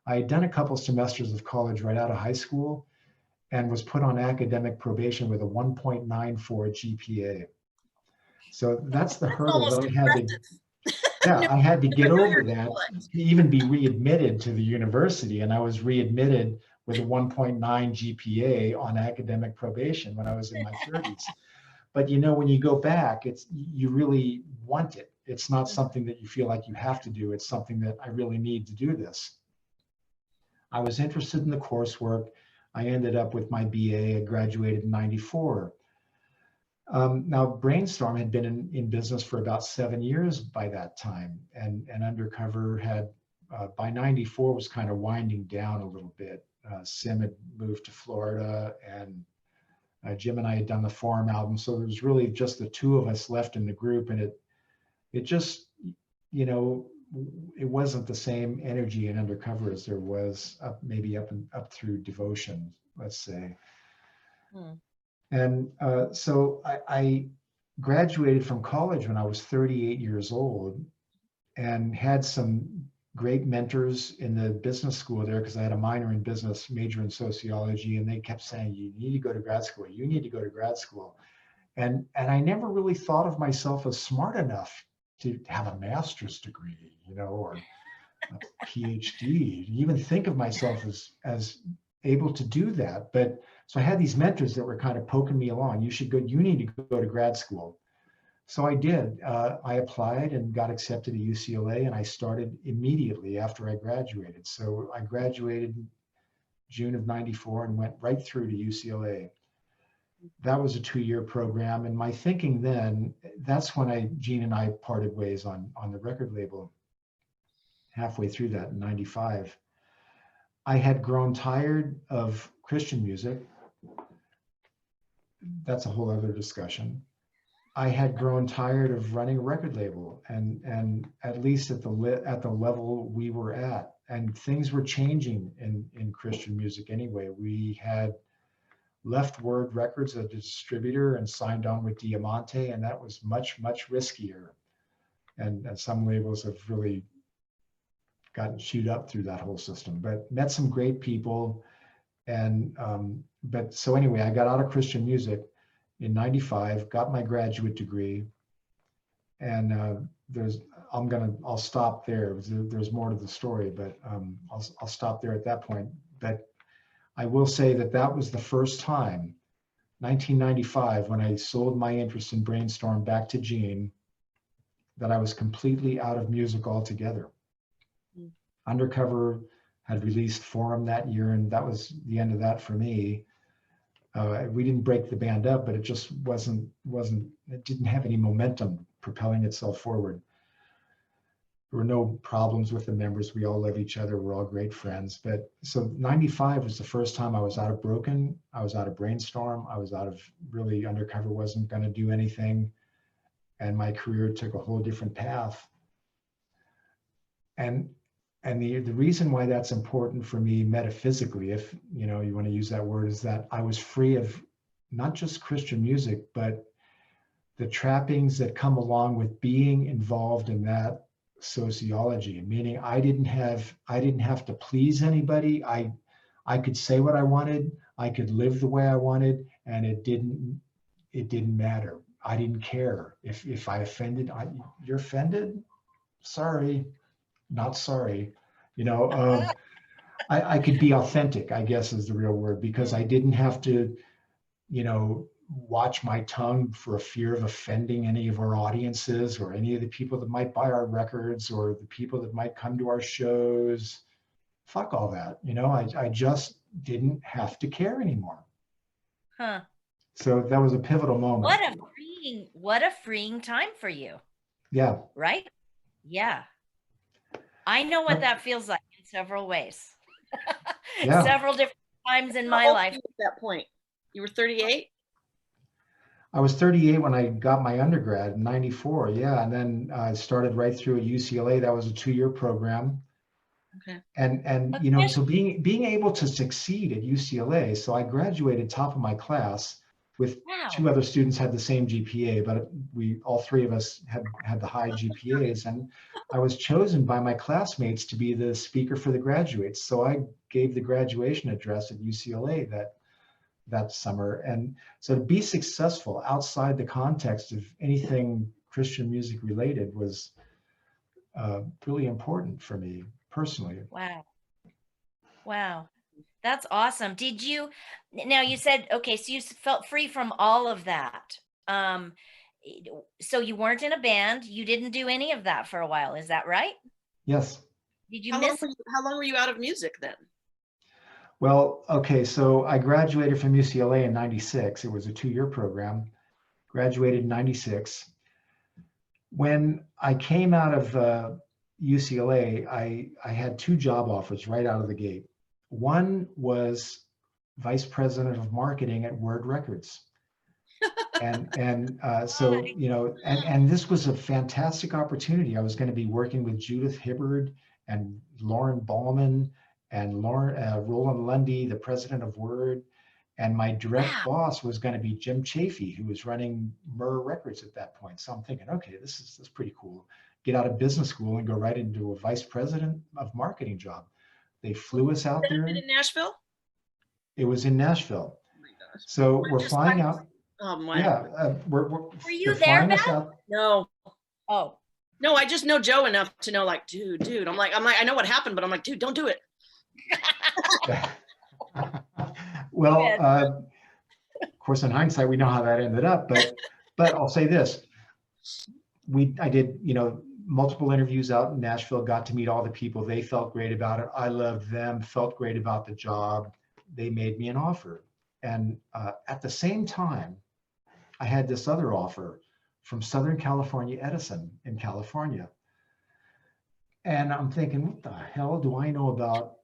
I had done a couple semesters of college right out of high school and was put on academic probation with a 1.94 GPA. So that's the hurdle that I had to, I had to get over that to even be readmitted to the university. And I was readmitted with a 1.9 GPA on academic probation when I was in my 30s. But when you go back, you really want it. It's not something that you feel like you have to do. It's something that I really need to do this. I was interested in the coursework. I ended up with my BA. I graduated in '94. Now, Brainstorm had been in business for about 7 years by that time, and Undercover had, by '94, was kind of winding down a little bit. Sim had moved to Florida, and Jim and I had done the Forum album, so there was really just the 2 of us left in the group, and it just, it wasn't the same energy in Undercover as there was maybe up through Devotion, let's say. And so I graduated from college when I was 38 years old and had some great mentors in the business school there, because I had a minor in business, major in sociology, and they kept saying, you need to go to grad school, you need to go to grad school. And I never really thought of myself as smart enough to have a master's degree, you know, or a PhD, to even think of myself as able to do that. But so I had these mentors that were kind of poking me along. You need to go to grad school. So I did. I applied and got accepted at UCLA, and I started immediately after I graduated. So I graduated June of '94 and went right through to UCLA. That was a 2-year program. And my thinking then, that's when Gene and I parted ways on the record label, halfway through that in '95. I had grown tired of Christian music. That's a whole other discussion. I had grown tired of running a record label, and at least at the level we were at, and things were changing in Christian music anyway. We had left Word Records as a distributor and signed on with Diamante, and that was much riskier. And some labels have really gotten chewed up through that whole system, but met some great people. And but so anyway, I got out of Christian music in '95, got my graduate degree, and I'll stop there. There's more to the story, but I'll stop there at that point. But I will say that was the first time, 1995, when I sold my interest in Brainstorm back to Gene, that I was completely out of music altogether. Undercover had released Forum that year, and that was the end of that for me. We didn't break the band up, but it just it didn't have any momentum propelling itself forward. There were no problems with the members. We all love each other. We're all great friends. But so '95 was the first time I was out of Broken. I was out of Brainstorm. I was out of really Undercover wasn't going to do anything. And my career took a whole different path. And the reason why that's important for me metaphysically, if you want to use that word, is that I was free of not just Christian music, but the trappings that come along with being involved in that sociology, meaning I didn't have to please anybody. I could say what I wanted, I could live the way I wanted, and it didn't matter. I didn't care if I offended. You're offended? Sorry, not sorry. I could be authentic, I guess is the real word, because I didn't have to, watch my tongue for a fear of offending any of our audiences or any of the people that might buy our records or the people that might come to our shows. Fuck all that. I just didn't have to care anymore. Huh. So that was a pivotal moment. What a freeing time for you. Yeah. Right? Yeah. I know what that feels like in several ways. Yeah. Several different times in my life. At that point, you were 38? I was 38 when I got my undergrad in '94. Yeah. And then I started right through at UCLA. That was a 2-year program. Okay. And so being able to succeed at UCLA, so I graduated top of my class with 2 other students had the same GPA, but all 3 of us had the high GPAs, and I was chosen by my classmates to be the speaker for the graduates. So I gave the graduation address at UCLA that summer. And so to be successful outside the context of anything Christian music related was really important for me personally. Wow. That's awesome. Now you said, okay, so you felt free from all of that. So you weren't in a band. You didn't do any of that for a while. Is that right? Yes. Did you How long were you out of music then? Well, okay, so I graduated from UCLA in '96. It was a 2-year program. Graduated in '96. When I came out of UCLA, I had 2 job offers right out of the gate. One was vice president of marketing at Word Records. So, and this was a fantastic opportunity. I was going to be working with Judith Hibbard and Lauren Ballman and Roland Lundy, the president of Word. And my direct Wow. boss was going to be Jim Chafee, who was running Murr Records at that point. So I'm thinking, okay, this is pretty cool. Get out of business school and go right into a vice president of marketing job. They flew us out there. In Nashville? It was in Nashville. Oh my gosh. So we're flying out. Oh my. Yeah, Were you they're there, flying us Beth? out. No. Oh. No, I just know Joe enough to know, like, dude. I'm like, I know what happened, but I'm like, dude, don't do it. Well, of course, in hindsight, we know how that ended up. But I'll say this: I did, multiple interviews out in Nashville. Got to meet all the people. They felt great about it. I loved them. Felt great about the job. They made me an offer, and at the same time, I had this other offer from Southern California Edison in California. And I'm thinking, what the hell do I know about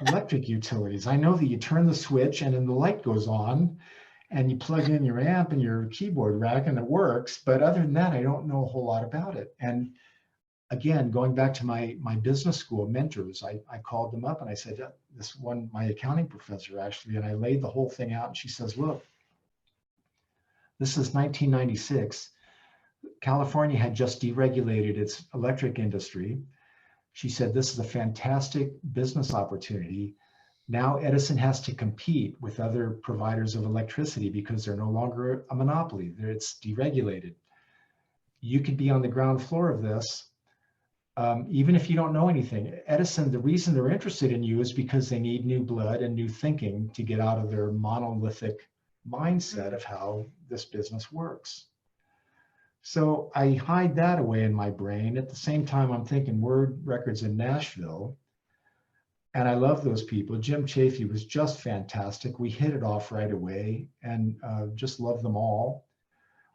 electric utilities? I know that you turn the switch and then the light goes on and you plug in your amp and your keyboard rack and it works. But other than that, I don't know a whole lot about it. And again, going back to my business school mentors, I called them up and I said, this one, my accounting professor actually, and I laid the whole thing out and she says, look, this is 1996. California had just deregulated its electric industry. She said, this is a fantastic business opportunity. Now Edison has to compete with other providers of electricity because they're no longer a monopoly. It's deregulated. You could be on the ground floor of this, even if you don't know anything. Edison, the reason they're interested in you is because they need new blood and new thinking to get out of their monolithic mindset of how this business works. So I hide that away in my brain. At the same time, I'm thinking Word Records in Nashville. And I love those people. Jim Chafee was just fantastic. We hit it off right away and just love them all.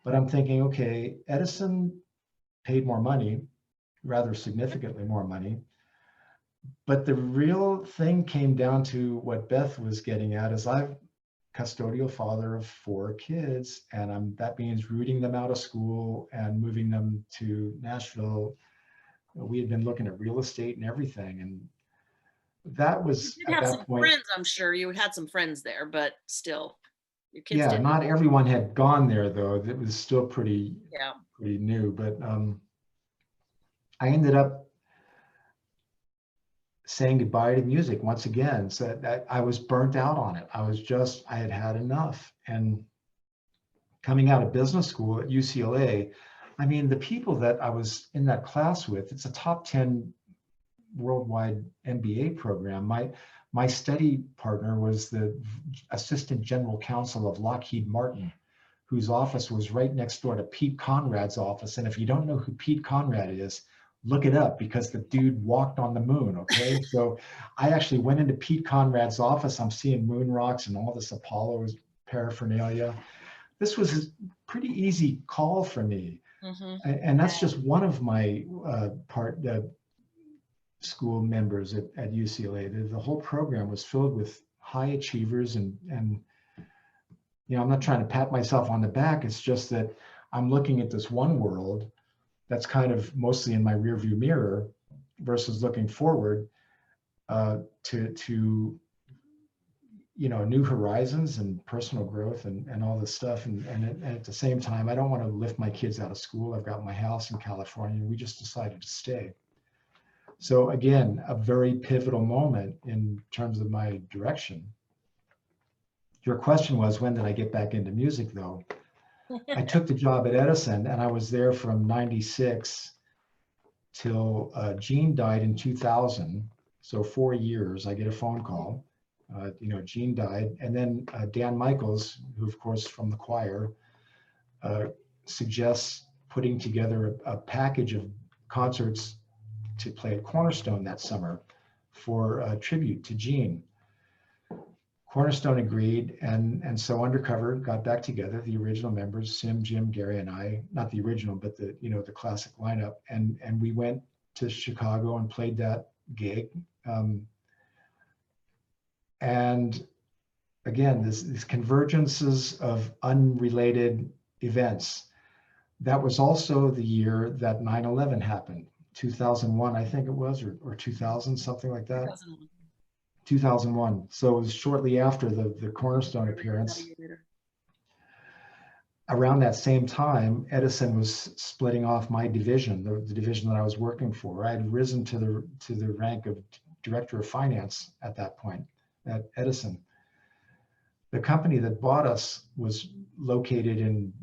But I'm thinking, okay, Edison paid more money, rather significantly more money. But the real thing came down to what Beth was getting at is I'm custodial father of 4 kids, and that means rooting them out of school and moving them to Nashville. We had been looking at real estate and everything, and that was you had some friends, I'm sure you had some friends there, but still, your kids didn't. Not everyone had gone there though. It was still pretty new, but I ended up saying goodbye to music once again. So that I was burnt out on it. I had had enough. And coming out of business school at UCLA, I mean, the people that I was in that class with, it's a top 10 worldwide MBA program. My study partner was the assistant general counsel of Lockheed Martin, whose office was right next door to Pete Conrad's office. And if you don't know who Pete Conrad is, look it up because the dude walked on the moon, okay? So I actually went into Pete Conrad's office. I'm seeing moon rocks and all this Apollo paraphernalia. This was a pretty easy call for me. Mm-hmm. And that's just one of my school members at UCLA. The whole program was filled with high achievers and I'm not trying to pat myself on the back. It's just that I'm looking at this one world that's kind of mostly in my rearview mirror versus looking forward to new horizons and personal growth and all this stuff. And at the same time, I don't want to lift my kids out of school. I've got my house in California. We just decided to stay. So again, a very pivotal moment in terms of my direction. Your question was, when did I get back into music though? I took the job at Edison and I was there from 96 till Gene died in 2000. So 4 years, I get a phone call, Gene died. And then Dan Michaels, who of course from the choir, suggests putting together a package of concerts to play at Cornerstone that summer for a tribute to Gene. Cornerstone agreed, and so Undercover got back together, the original members, Sim, Jim, Gary, and I, not the original, but the classic lineup, and we went to Chicago and played that gig. And again, these convergences of unrelated events. That was also the year that 9/11 happened, 2001, I think it was, or 2000, something like that. 2001. 2001. So it was shortly after the Cornerstone appearance. Around that same time, Edison was splitting off my division, the division that I was working for. I had risen to the rank of director of finance at that point at Edison. The company that bought us was located in,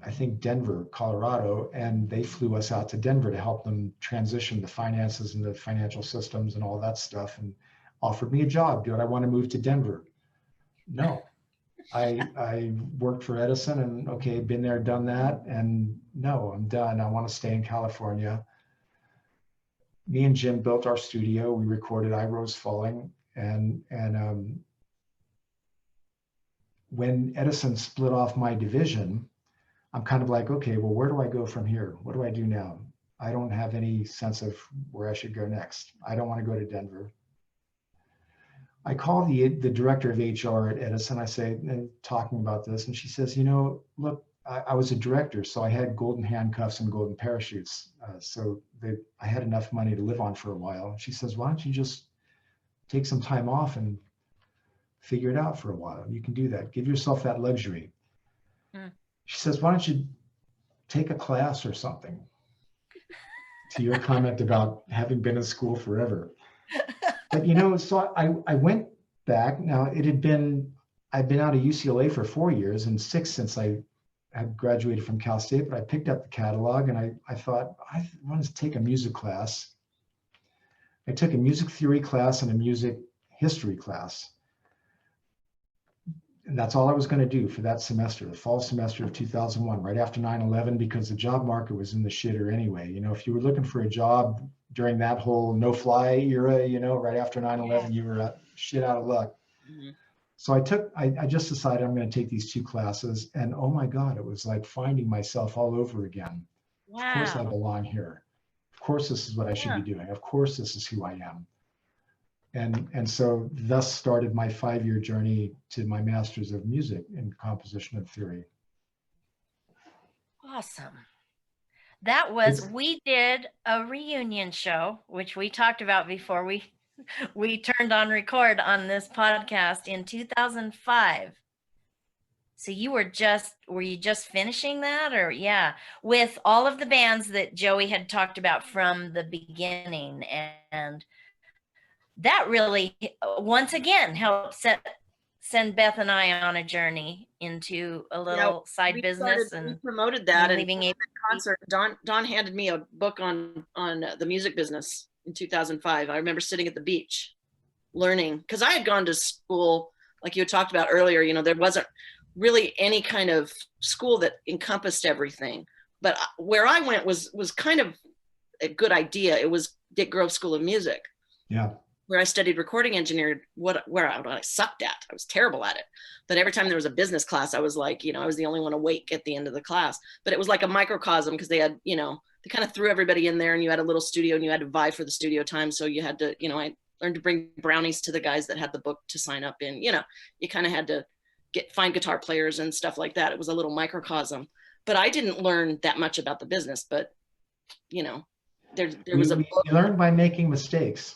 I think, Denver, Colorado, and they flew us out to Denver to help them transition the finances and the financial systems and all that stuff, and offered me a job. Did I want to move to Denver? No. I worked for Edison and okay, been there, done that, and no, I'm done. I want to stay in California. Me and Jim built our studio. We recorded I Rose Falling, and when Edison split off my division, I'm kind of like, okay, well, where do I go from here? What do I do now? I don't have any sense of where I should go next. I don't want to go to Denver. I call the director of HR at Edison. I say, talking about this, and she says, you know, look, I was a director, so I had golden handcuffs and golden parachutes. I had enough money to live on for a while. She says, why don't you just take some time off and figure it out for a while? You can do that. Give yourself that luxury. She says, why don't you take a class or something? To your comment about having been in school forever. But, you know, so I went back. Now, I'd been out of UCLA for 4 years and 6 since I had graduated from Cal State, but I picked up the catalog and I thought, I want to take a music class. I took a music theory class and a music history class. And that's all I was going to do for that semester, the fall semester of 2001, right after 9/11, because the job market was in the shitter anyway. You know, if you were looking for a job during that whole no-fly era, you know, right after 9/11, you were shit out of luck. Mm-hmm. So I just decided I'm going to take these 2 classes, and oh my God, it was like finding myself all over again. Wow. Of course I belong here. Of course this is what I should be doing. Of course this is who I am. And so thus started my 5-year journey to my master's of music in composition and theory. Awesome. That was, we did a reunion show, which we talked about before we turned on record on this podcast in 2005. So were you just finishing that, or with all of the bands that Joey had talked about from the beginning, and that really, once again, helped send Beth and I on a journey into a little side business. We promoted that and leaving a concert. Don handed me a book on the music business in 2005. I remember sitting at the beach learning, because I had gone to school, like you had talked about earlier, you know, there wasn't really any kind of school that encompassed everything. But where I went was kind of a good idea. It was Dick Grove School of Music. Yeah. Where I studied recording engineering, what I sucked at. I was terrible at it. But every time there was a business class, I was like, you know, I was the only one awake at the end of the class. But it was like a microcosm, because they had, you know, they kind of threw everybody in there, and you had a little studio and you had to vie for the studio time. So you had to, you know, I learned to bring brownies to the guys that had the book to sign up in. You know, you kind of had to find guitar players and stuff like that. It was a little microcosm. But I didn't learn that much about the business. But, you know, there was a book. You learn by making mistakes.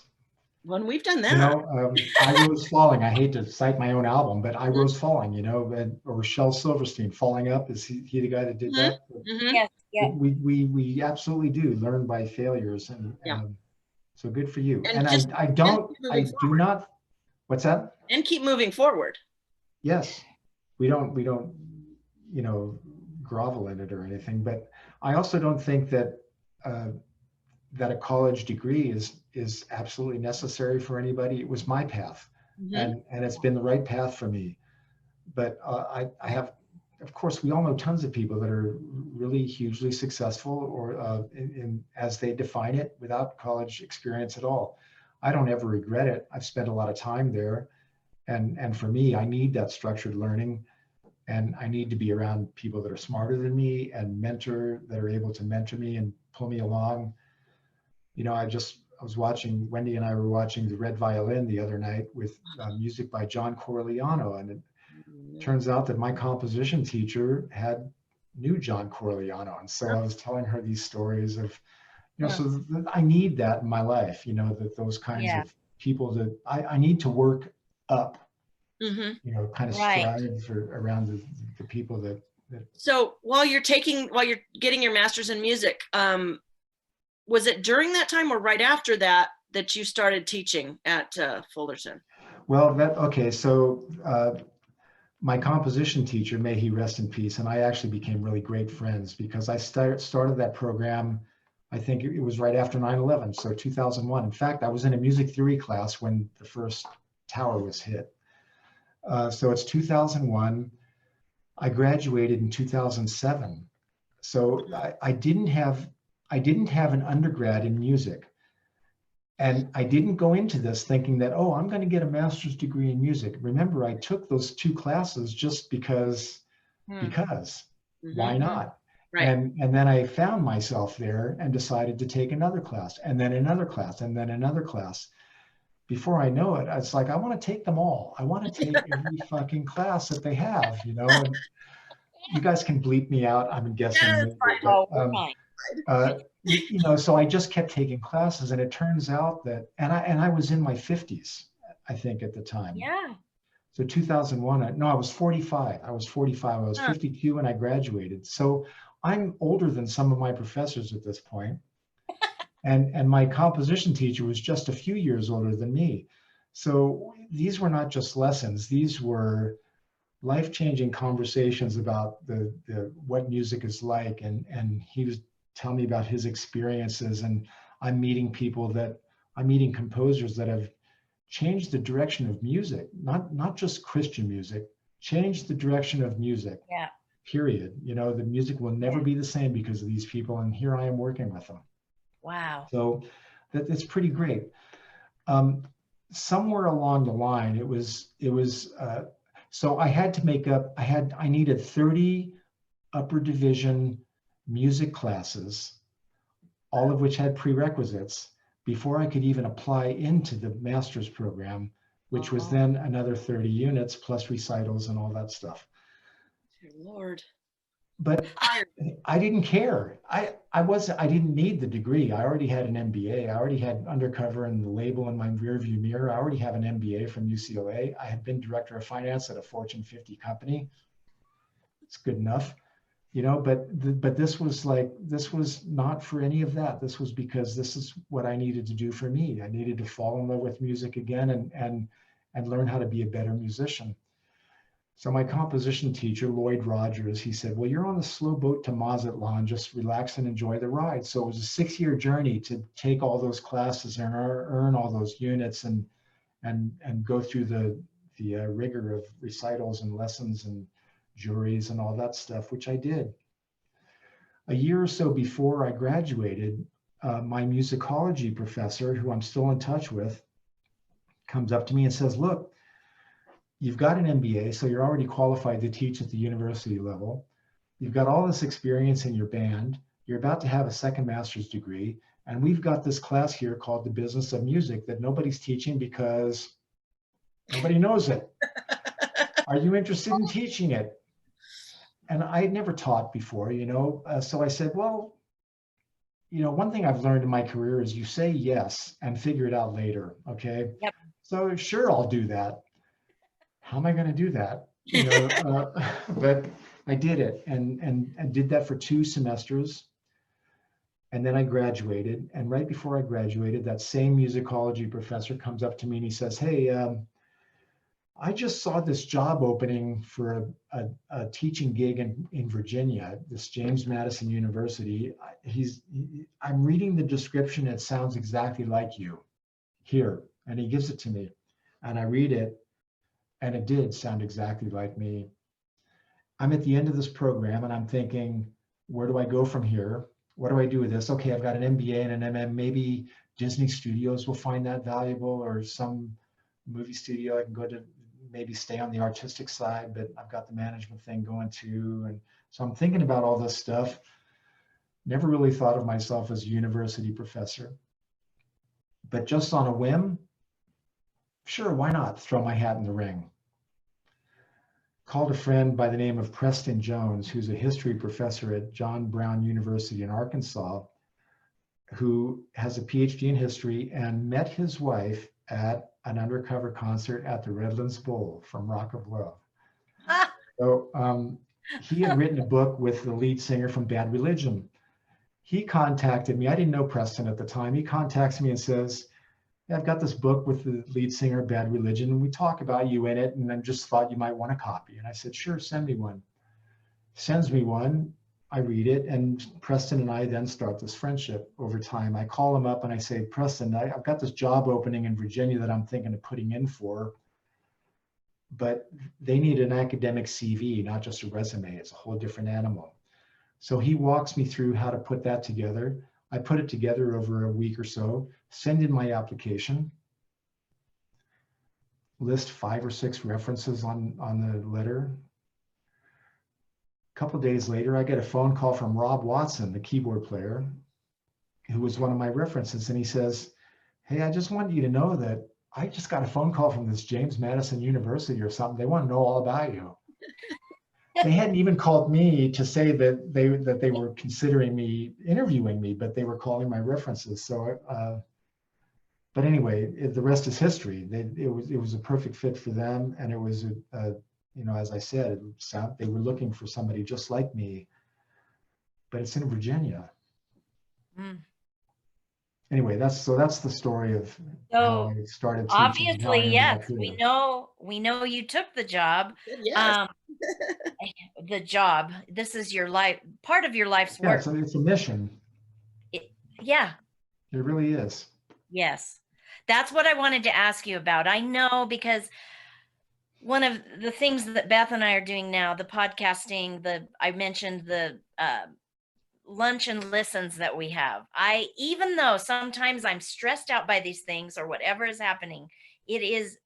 When we've done that. You know, I Rose Falling. I hate to cite my own album, but I Rose Falling, you know, or Shel Silverstein, Falling Up. Is he the guy that did that? Mm-hmm. Yes, yeah. We absolutely do learn by failures, and so good for you. And I do not. What's that? And keep moving forward. Yes, we don't, you know, grovel in it or anything. But I also don't think that that a college degree is absolutely necessary for anybody. It was my path, and it's been the right path for me. But I have, of course, we all know tons of people that are really hugely successful, or in as they define it, without college experience at all. I don't ever regret it. I've spent a lot of time there, and for me, I need that structured learning, and I need to be around people that are smarter than me and that are able to mentor me and pull me along. You know, I was watching, Wendy and I were watching The Red Violin the other night with music by John Corigliano. And it turns out that my composition teacher knew John Corigliano. And so I was telling her these stories of, you know, so I need that in my life, you know, those kinds of people to, I need to work up, Mm-hmm. you know, kind of Right. strive for around the people that. So while you're getting your master's in music, was it during that time or right after that you started teaching at Fullerton? Well, okay. So my composition teacher, may he rest in peace, and I actually became really great friends because I started that program, I think it was right after 9/11, so 2001. In fact, I was in a music theory class when the first tower was hit. So it's 2001. I graduated in 2007. So I didn't have an undergrad in music. And I didn't go into this thinking that, oh, I'm going to get a master's degree in music. Remember, I took those 2 classes just because Mm-hmm. why not? Right. And then I found myself there and decided to take another class, and then another class, and then another class. Before I know it, it's like, I want to take them all. I want to take every fucking class that they have, you know. And you guys can bleep me out, I'm guessing. Yeah, Oh, we're fine. You know, so I just kept taking classes, and it turns out that, and I was in my 50s, I think, at the time. Yeah. So 2001, no, I was 45. I was 45. I was 52 when I graduated. So I'm older than some of my professors at this point. And my composition teacher was just a few years older than me. So these were not just lessons. These were life-changing conversations about the what music is like. And he was telling me about his experiences. And I'm meeting composers that have changed the direction of music, not just Christian music, changed the direction of music. Yeah. Period. You know, the music will never be the same because of these people. And here I am working with them. Wow. So that's pretty great. Somewhere along the line, it was so I had to make up, I needed 30 upper division music classes, all of which had prerequisites, before I could even apply into the master's program, which was then another 30 units plus recitals and all that stuff. Dear Lord. But I didn't care. I didn't need the degree. I already had an MBA. I already had Undercover and the label in my rearview mirror. I already have an MBA from UCLA. I had been director of finance at a Fortune 50 company. It's good enough, you know, but this was not for any of that. This was because this is what I needed to do for me. I needed to fall in love with music again and learn how to be a better musician. So my composition teacher, Lloyd Rogers, he said, well, you're on the slow boat to Mazatlan, just relax and enjoy the ride. So it was a 6-year journey to take all those classes and earn all those units and go through the rigor of recitals and lessons and juries and all that stuff, which I did. A year or so before I graduated, my musicology professor, who I'm still in touch with, comes up to me and says, look, you've got an MBA, so you're already qualified to teach at the university level. You've got all this experience in your band. You're about to have a second master's degree. And we've got this class here called the Business of Music that nobody's teaching because nobody knows it. Are you interested in teaching it? And I had never taught before, you know. So I said, well, you know, one thing I've learned in my career is you say yes and figure it out later, okay? Yep. So sure, I'll do that. How am I going to do that? You know, but I did it and did that for 2 semesters. And then I graduated. And right before I graduated, that same musicology professor comes up to me and he says, hey, I just saw this job opening for a teaching gig in Virginia, this James Madison University. I'm reading the description. It sounds exactly like you here. And he gives it to me and I read it. And it did sound exactly like me. I'm at the end of this program and I'm thinking, where do I go from here? What do I do with this? Okay, I've got an MBA and an MM. Maybe Disney Studios will find that valuable, or some movie studio I can go to, maybe stay on the artistic side, but I've got the management thing going too. And so I'm thinking about all this stuff. Never really thought of myself as a university professor. But just on a whim, sure, why not throw my hat in the ring? Called a friend by the name of Preston Jones, who's a history professor at John Brown University in Arkansas, who has a PhD in history, and met his wife at an Undercover concert at the Redlands Bowl from Rock of Love. Ah, So he had written a book with the lead singer from Bad Religion. He contacted me. I didn't know Preston at the time. He contacts me and says, yeah, I've got this book with the lead singer of Bad Religion, and we talk about you in it, and I just thought you might want a copy. And I said, sure, send me one. Sends me one. I read it, and Preston and I then start this friendship over time. I call him up and I say, Preston, I've got this job opening in Virginia that I'm thinking of putting in for, but they need an academic CV, not just a resume. It's a whole different animal. So he walks me through how to put that together. I put it together over a week or so, send in my application, list 5 or 6 references on the letter. A couple of days later, I get a phone call from Rob Watson, the keyboard player, who was one of my references. And he says, hey, I just want you to know that I just got a phone call from this James Madison University or something. They want to know all about you. They hadn't even called me to say that they were considering me interviewing me, but they were calling my references. So, but anyway, the rest is history. It was a perfect fit for them, and it was you know, as I said, they were looking for somebody just like me, but it's in Virginia. mm. Anyway, that's the story of how So I started teaching and how I obviously, ended up yes, here. we know you took the job. Yes. The job. This is your life, part of your life's Yeah, work. it's a mission. Yeah. It really is. Yes. That's what I wanted to ask you about. I know because one of the things that Beth and I are doing now, the podcasting, I mentioned the lunch and listens that we have. Even though sometimes I'm stressed out by these things or whatever is happening, it is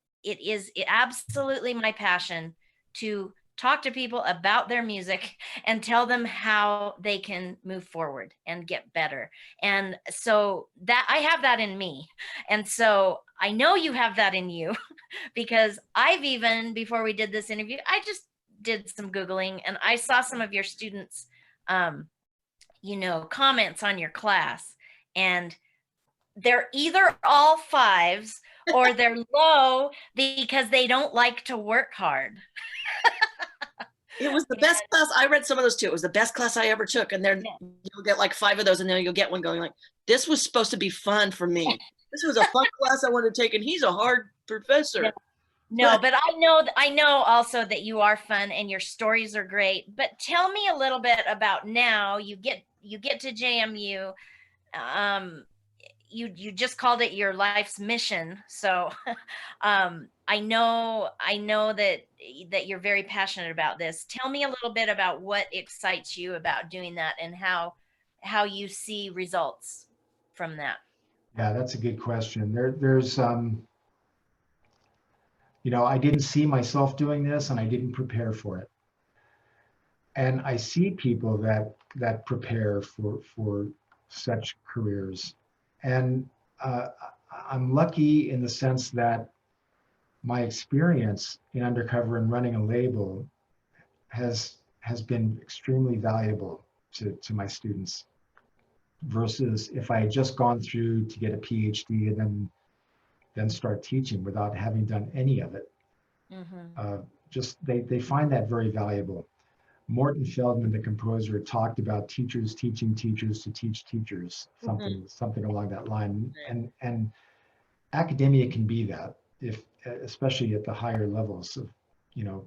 absolutely my passion to talk to people about their music and tell them how they can move forward and get better. And so that I have that in me. And so I know you have that in you because I've even, before we did this interview, I just did some Googling and I saw some of your students, you know, comments on your class, and they're either all 5s or they're low because they don't like to work hard. It was the best class. I read some of those too. It was the best class I ever took. And then you'll get like 5 of those, and then you'll get one going like, this was supposed to be fun for me. This was a fun class I wanted to take, and he's a hard professor. No, but I know also that you are fun and your stories are great. But tell me a little bit about now. You get to JMU. You just called it your life's mission. So I know that you're very passionate about this. Tell me a little bit about what excites you about doing that and how you see results from that. Yeah, that's a good question. There's you know, I didn't see myself doing this and I didn't prepare for it. And I see people that prepare for such careers. And I'm lucky in the sense that my experience in Undercover and running a label has been extremely valuable to my students, versus if I had just gone through to get a PhD and then start teaching without having done any of it. Just they find that very valuable. Morton Feldman, the composer, talked about teachers teaching teachers to teach teachers, something along that line. And academia can be that, if especially at the higher levels of, you know,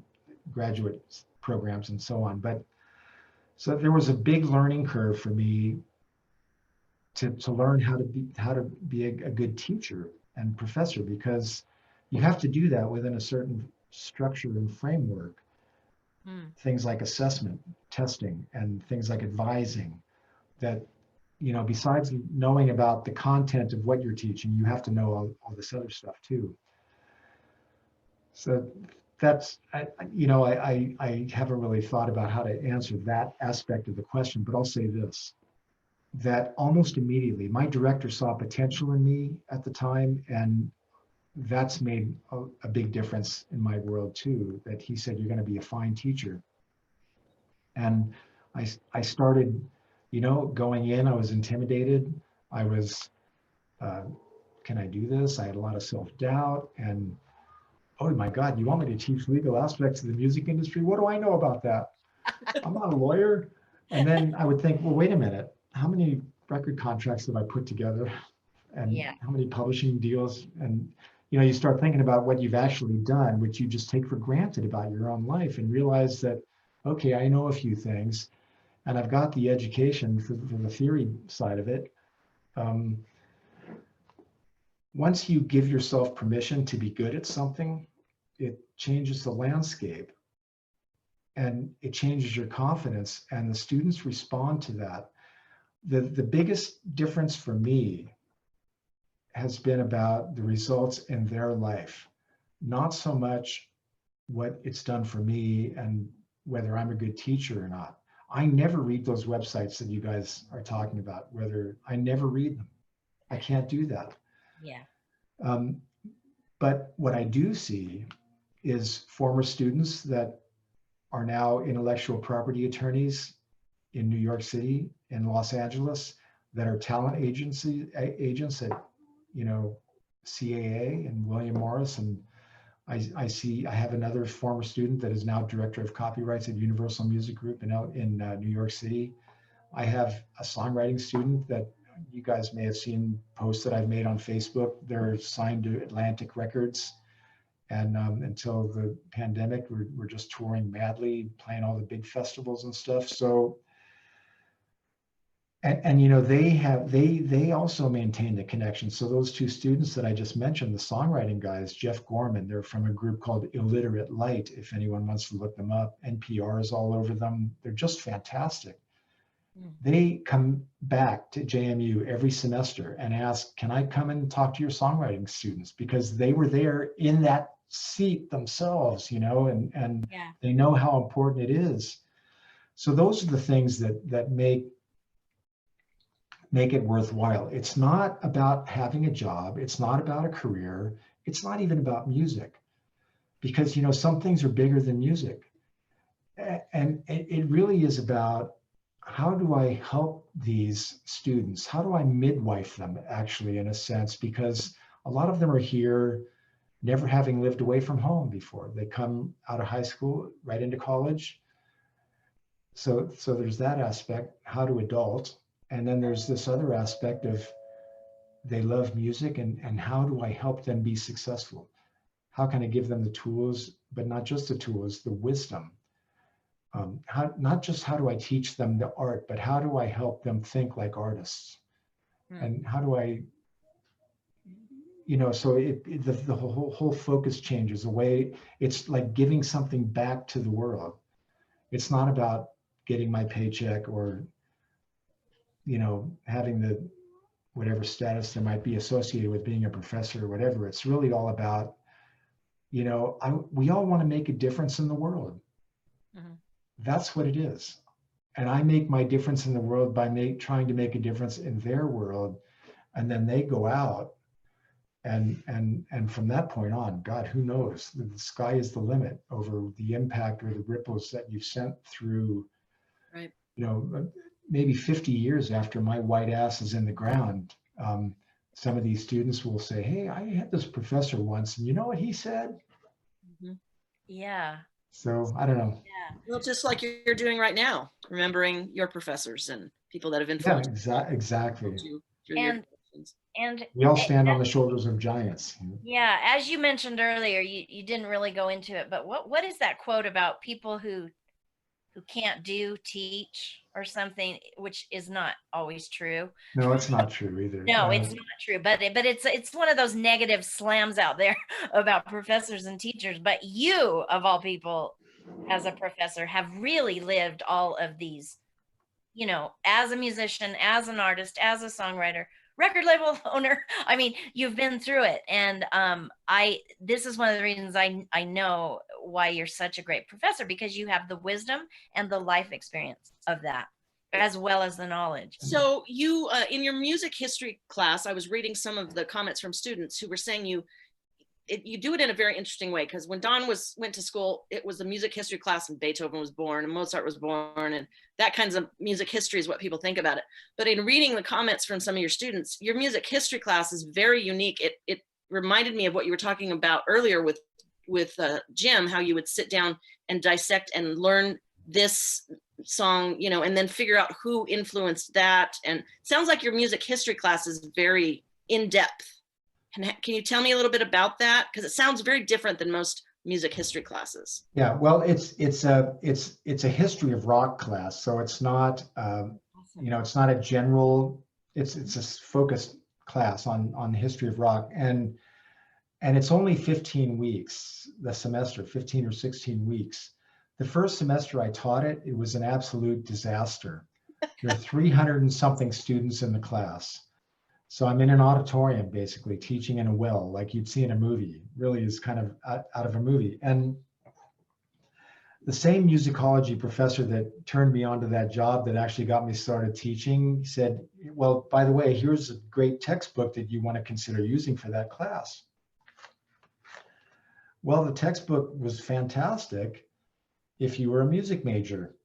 graduate programs and so on. But so there was a big learning curve for me to learn how to be a good teacher and professor, because you have to do that within a certain structure and framework. Things like assessment, testing, and things like advising, that, you know, besides knowing about the content of what you're teaching, you have to know all this other stuff too. So that's, you know, I haven't really thought about how to answer that aspect of the question, but I'll say this, that almost immediately, my director saw potential in me at the time, and that's made a big difference in my world too, that he said, you're going to be a fine teacher. And I started, you know, going in, I was intimidated. I was can I do this? I had a lot of self-doubt, and oh my God, you want me to teach legal aspects of the music industry? What do I know about that? I'm not a lawyer. And then I would think, well, wait a minute, how many record contracts have I put together? And Yeah. how many publishing deals? And you start thinking about what you've actually done, which you just take for granted about your own life, and realize that, okay, I know a few things, and I've got the education for the theory side of it. Once you give yourself permission to be good at something, it changes the landscape, and it changes your confidence, and the students respond to that. The biggest difference for me has been about the results in their life, not so much what it's done for me and whether I'm a good teacher or not. I never read those websites that you guys are talking about, I never read them. I can't do that. Yeah. But what I do see is former students that are now intellectual property attorneys in New York City, in Los Angeles, that are talent agents at, CAA and William Morris. And I have another former student that is now director of copyrights at Universal Music Group in New York City. I have a songwriting student that you guys may have seen posts that I've made on Facebook. They're signed to Atlantic Records. And until the pandemic, we're just touring madly, playing all the big festivals and stuff. So, they also maintain the connection. So those two students that I just mentioned, the songwriting guys, Jeff Gorman, they're from a group called Illiterate Light, if anyone wants to look them up. NPR is all over them. They're just fantastic. They come back to JMU every semester and ask, can I come and talk to your songwriting students? Because they were there in that seat themselves, and Yeah. they know how important it is. So those are the things that make it worthwhile. It's not about having a job. It's not about a career. It's not even about music, because, some things are bigger than music. And it really is about, how do I help these students? How do I midwife them, actually, in a sense? Because a lot of them are here never having lived away from home before. They come out of high school, right into college. So there's that aspect, how to adult. And then there's this other aspect of, they love music, and how do I help them be successful? How can I give them the tools, but not just the tools, the wisdom? Not just how do I teach them the art, but how do I help them think like artists? And how do I, so the whole focus changes. The way it's like giving something back to the world. It's not about getting my paycheck or, having the whatever status there might be associated with being a professor or whatever. It's really all about, we all want to make a difference in the world. That's what it is. And I make my difference in the world by trying to make a difference in their world. And then they go out, and from that point on, God, who knows? The sky is the limit over the impact or the ripples that you've sent through, right. Maybe 50 years after my white ass is in the ground. Some of these students will say, hey, I had this professor once, and you know what he said? Yeah. So I don't know. Yeah. Well, just like you're doing right now, remembering your professors and people that have influenced exactly. you through your questions. And we all stand on the shoulders of giants. Yeah, as you mentioned earlier, you didn't really go into it, but what is that quote about people who can't teach or something, which is not always true? No, it's not true either. No, it's not true, but it's one of those negative slams out there about professors and teachers. But you, of all people, as a professor, have really lived all of these, as a musician, as an artist, as a songwriter, record label owner. I mean, you've been through it. And this is one of the reasons I know why you're such a great professor, because you have the wisdom and the life experience of that, as well as the knowledge. So you, in your music history class, I was reading some of the comments from students who were saying you do it in a very interesting way, because when Don went to school, it was a music history class, and Beethoven was born and Mozart was born, and that kinds of music history is what people think about it. But in reading the comments from some of your students, your music history class is very unique. It reminded me of what you were talking about earlier with Jim, how you would sit down and dissect and learn this song, you know, and then figure out who influenced that. And it sounds like your music history class is very in depth. Can you tell me a little bit about that? Because it sounds very different than most music history classes. Yeah, well, it's a history of rock class, so it's not you know, it's not a general. It's a focused class on the history of rock, and it's only 15 weeks the semester, 15 or 16 weeks. The first semester I taught it, it was an absolute disaster. There are 300 and something students in the class. So I'm in an auditorium, basically teaching in a well, like you'd see in a movie. Really is kind of out of a movie. And the same musicology professor that turned me onto that job, that actually got me started teaching, said, well, by the way, here's a great textbook that you want to consider using for that class. Well, the textbook was fantastic if you were a music major.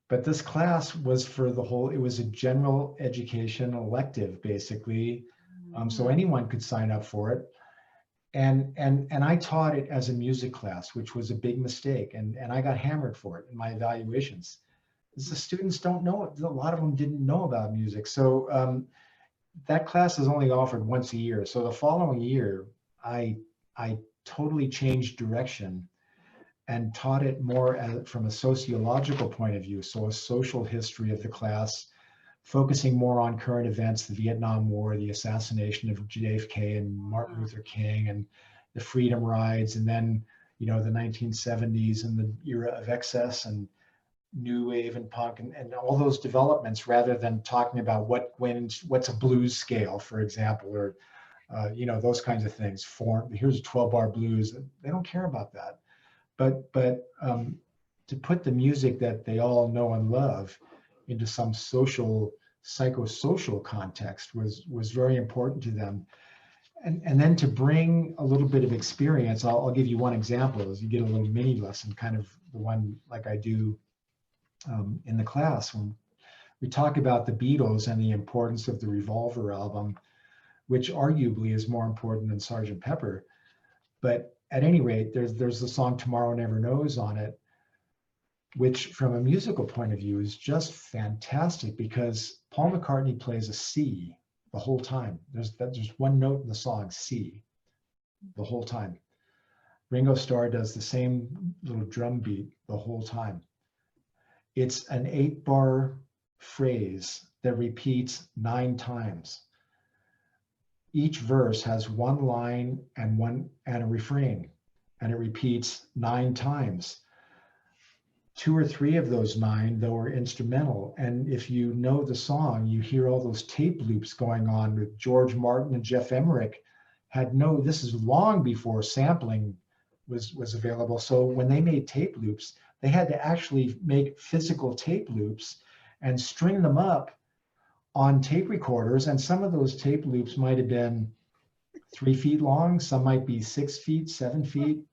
But this class was for the whole, it was a general education elective, basically. So anyone could sign up for it. And I taught it as a music class, which was a big mistake. And I got hammered for it in my evaluations. Because the students don't know it. A lot of them didn't know about music. So that class is only offered once a year. So the following year, I totally changed direction and taught it more from a sociological point of view. So a social history of the class, focusing more on current events, the Vietnam War, the assassination of JFK and Martin Luther King, and the freedom rides, and then, you know, the 1970s and the era of excess and new wave and punk and all those developments, rather than talking about what's a blues scale, for example, or you know, those kinds of things. Here's a 12-bar blues. They don't care about that. But to put the music that they all know and love into some psychosocial context was very important to them. And then to bring a little bit of experience, I'll give you one example, as you get a little mini lesson, kind of the one like I do in the class, when we talk about the Beatles and the importance of the Revolver album, which arguably is more important than Sgt. Pepper. But at any rate, there's the song Tomorrow Never Knows on it, which from a musical point of view is just fantastic, because Paul McCartney plays a C the whole time. There's one note in the song, C, the whole time. Ringo Starr does the same little drum beat the whole time. It's an 8-bar phrase that repeats 9 times. Each verse has one line and a refrain, and it repeats 9 times. 2 or 3 of those 9, though, are instrumental. And if you know the song, you hear all those tape loops going on with George Martin and Jeff Emmerich. This is long before sampling was available. So when they made tape loops, they had to actually make physical tape loops and string them up on tape recorders, and some of those tape loops might have been 3 feet long, some might be 6 feet, 7 feet,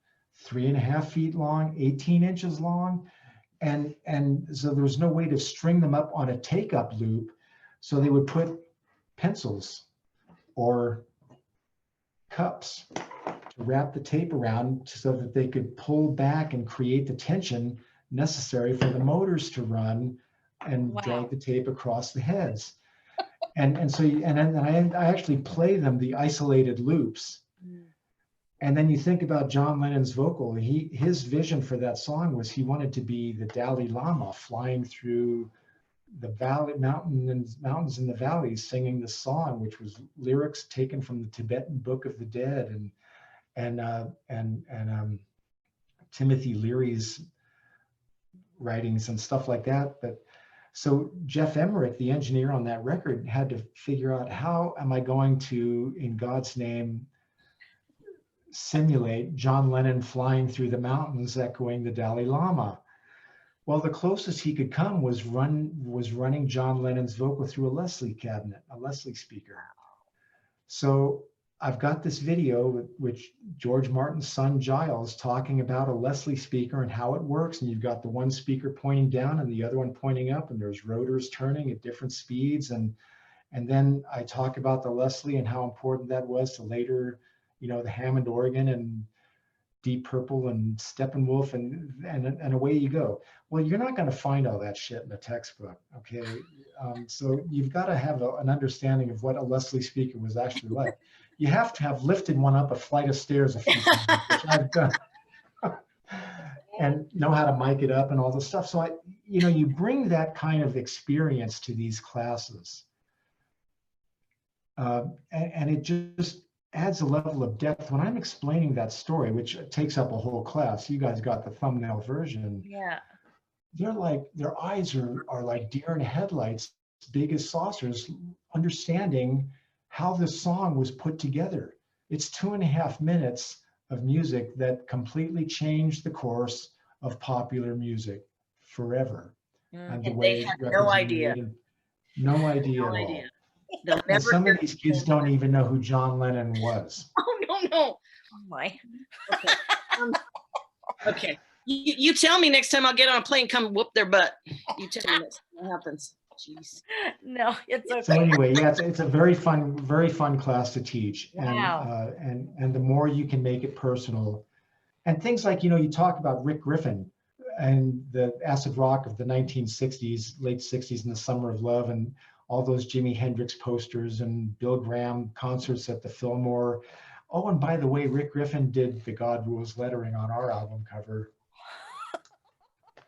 3.5 feet long, 18 inches long, and so there was no way to string them up on a take-up loop, so they would put pencils or cups to wrap the tape around so that they could pull back and create the tension necessary for the motors to run and drag the tape across the heads. And then I actually play them the isolated loops. And then you think about John Lennon's vocal. His vision for that song was he wanted to be the Dalai Lama flying through the mountains in the valleys, singing the song, which was lyrics taken from the Tibetan Book of the Dead and Timothy Leary's writings and stuff like that. But so Jeff Emmerich, the engineer on that record, had to figure out, how am I going to, in God's name, simulate John Lennon flying through the mountains echoing the Dalai Lama? Well, the closest he could come was running John Lennon's vocal through a Leslie cabinet, a Leslie speaker. So I've got this video which George Martin's son Giles talking about a Leslie speaker and how it works. And you've got the one speaker pointing down and the other one pointing up, and there's rotors turning at different speeds. And then I talk about the Leslie and how important that was to later, the Hammond organ and Deep Purple and Steppenwolf and away you go. Well, you're not going to find all that shit in a textbook, okay? So you've got to have an understanding of what a Leslie speaker was actually like. You have to have lifted one up a flight of stairs a few times, which I've done, and know how to mic it up and all this stuff. So you bring that kind of experience to these classes, and it just adds a level of depth. When I'm explaining that story, which takes up a whole class, you guys got the thumbnail version. Yeah. They're like, their eyes are like deer in headlights, big as saucers, understanding how this song was put together. It's 2.5 minutes of music that completely changed the course of popular music forever. And the way they had no idea. No idea No at all. idea. They'll And never some hear of these kids don't even know who John Lennon was. Oh, no. Oh my. Okay. Okay. You tell me next time I'll get on a plane, come whoop their butt. You tell me next time what happens. Jeez. No, it's okay. So anyway, yeah, it's a very fun class to teach. Wow. And the more you can make it personal, and things like, you talk about Rick Griffin and the acid rock of the 1960s, late 60s, and the Summer of Love, and all those Jimi Hendrix posters and Bill Graham concerts at the Fillmore. Oh, and by the way, Rick Griffin did the God Rules lettering on our album cover.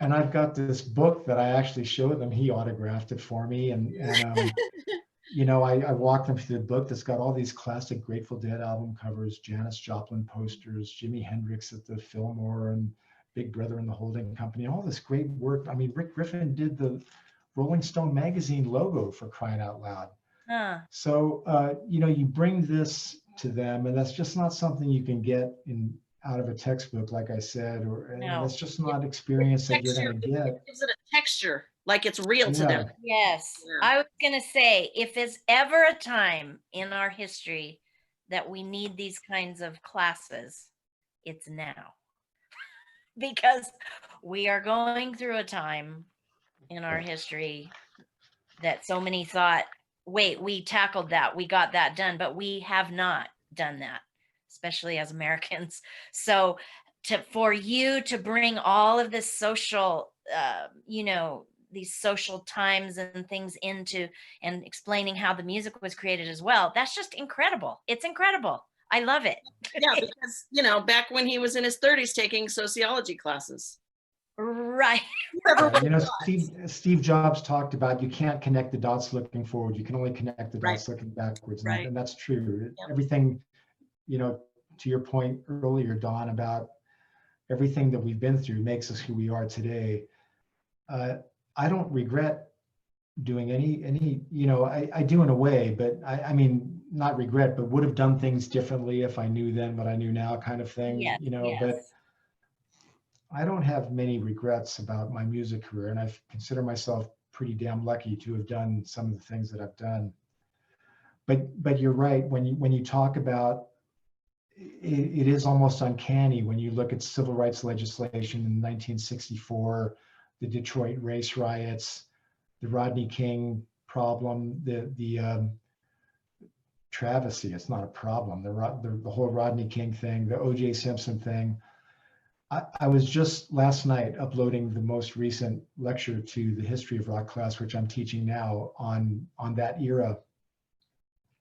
And I've got this book that I actually showed them. He autographed it for me. And I walked them through the book that's got all these classic Grateful Dead album covers, Janis Joplin posters, Jimi Hendrix at the Fillmore, and Big Brother and the Holding Company, all this great work. I mean, Rick Griffin did the Rolling Stone magazine logo, for crying out loud. Huh. So, you bring this to them, and that's just not something you can get out of a textbook, like I said, and that's just not experience that you're going to get. It gives it a texture, like it's real to them. Yes. Yeah. I was going to say, if there's ever a time in our history that we need these kinds of classes, it's now. Because we are going through a time in our history that so many thought, wait, we tackled that, we got that done, but we have not done that, especially as Americans. So for you to bring all of this social, these social times and things into, and explaining how the music was created as well, that's just incredible. It's incredible. I love it. Yeah, because, back when he was in his 30s taking sociology classes. Right. Steve Jobs talked about you can't connect the dots looking forward. You can only connect the dots looking backwards. Right. And that's true. Yep. Everything, to your point earlier, Dawn, about everything that we've been through makes us who we are today. I don't regret doing any, I do in a way, but I mean, not regret, but would have done things differently if I knew then what I knew now, kind of thing, Yes. But I don't have many regrets about my music career, and I consider myself pretty damn lucky to have done some of the things that I've done. But you're right, when you talk about it is almost uncanny when you look at civil rights legislation in 1964, the Detroit race riots, the Rodney King problem, the travesty. It's not a problem. The whole Rodney King thing, the O.J. Simpson thing. I was just last night uploading the most recent lecture to the History of Rock class, which I'm teaching now on that era.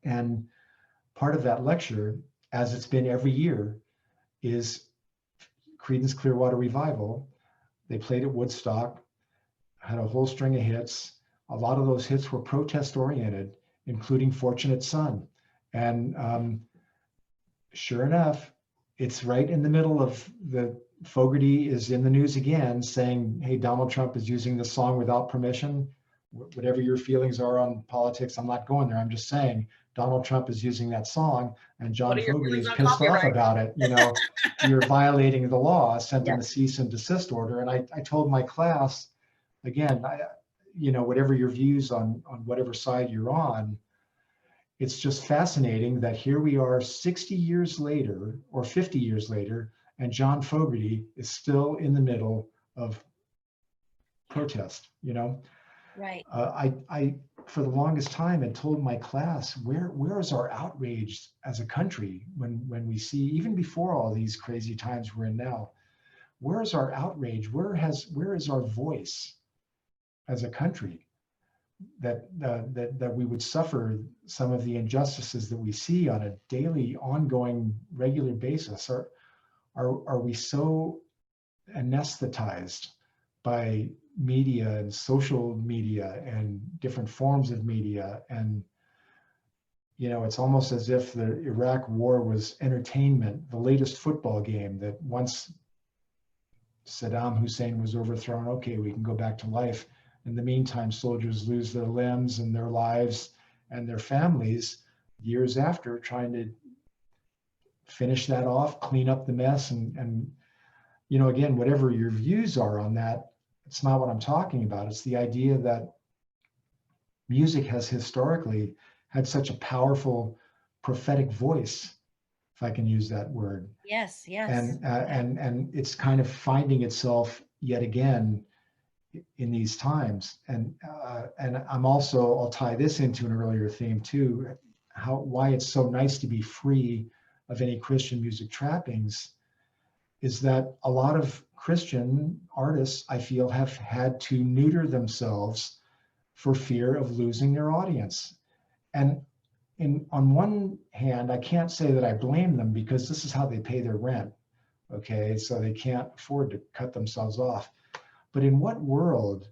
And part of that lecture, as it's been every year, is Creedence Clearwater Revival. They played at Woodstock, had a whole string of hits. A lot of those hits were protest oriented, including Fortunate Son. And sure enough, it's right in the middle of the Fogerty is in the news again saying, hey, Donald Trump is using this song without permission. Whatever your feelings are on politics, I'm not going there. I'm just saying Donald Trump is using that song, and John Fogerty is pissed off about it. You're violating the law, sent him a cease and desist order. And I told my class, again, whatever your views on whatever side you're on, it's just fascinating that here we are 60 years later or 50 years later, and John Fogerty is still in the middle of protest, you know? Right. I for the longest time had told my class, where is our outrage as a country when we see, even before all these crazy times we're in now, where is our outrage? Where is our voice as a country that we would suffer some of the injustices that we see on a daily, ongoing, regular basis? Are we so anesthetized by media and social media and different forms of media? And you know, it's almost as if the Iraq war was entertainment, the latest football game, that once Saddam Hussein was overthrown, okay, we can go back to life. In the meantime, soldiers lose their limbs and their lives and their families years after, trying to finish that off, clean up the mess. And you know, again, whatever your views are on that, it's not what I'm talking about. It's the idea that music has historically had such a powerful prophetic voice, if I can use that word. Yes, yes. And it's kind of finding itself yet again in these times. And I'm also, I'll tie this into an earlier theme too, why it's so nice to be free of any Christian music trappings, is that a lot of Christian artists, I feel, have had to neuter themselves for fear of losing their audience. And on one hand, I can't say that I blame them, because this is how they pay their rent. Okay, so they can't afford to cut themselves off. But in what world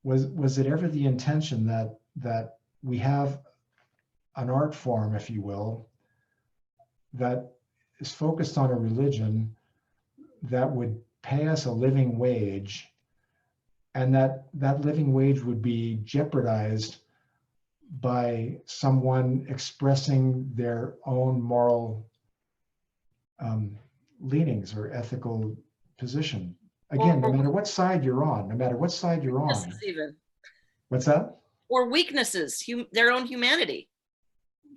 was it ever the intention that we have an art form, if you will, that is focused on a religion that would pay us a living wage, and that living wage would be jeopardized by someone expressing their own moral leanings or ethical position? Again, no matter what side you're on, Even. What's that? Or weaknesses, their own humanity.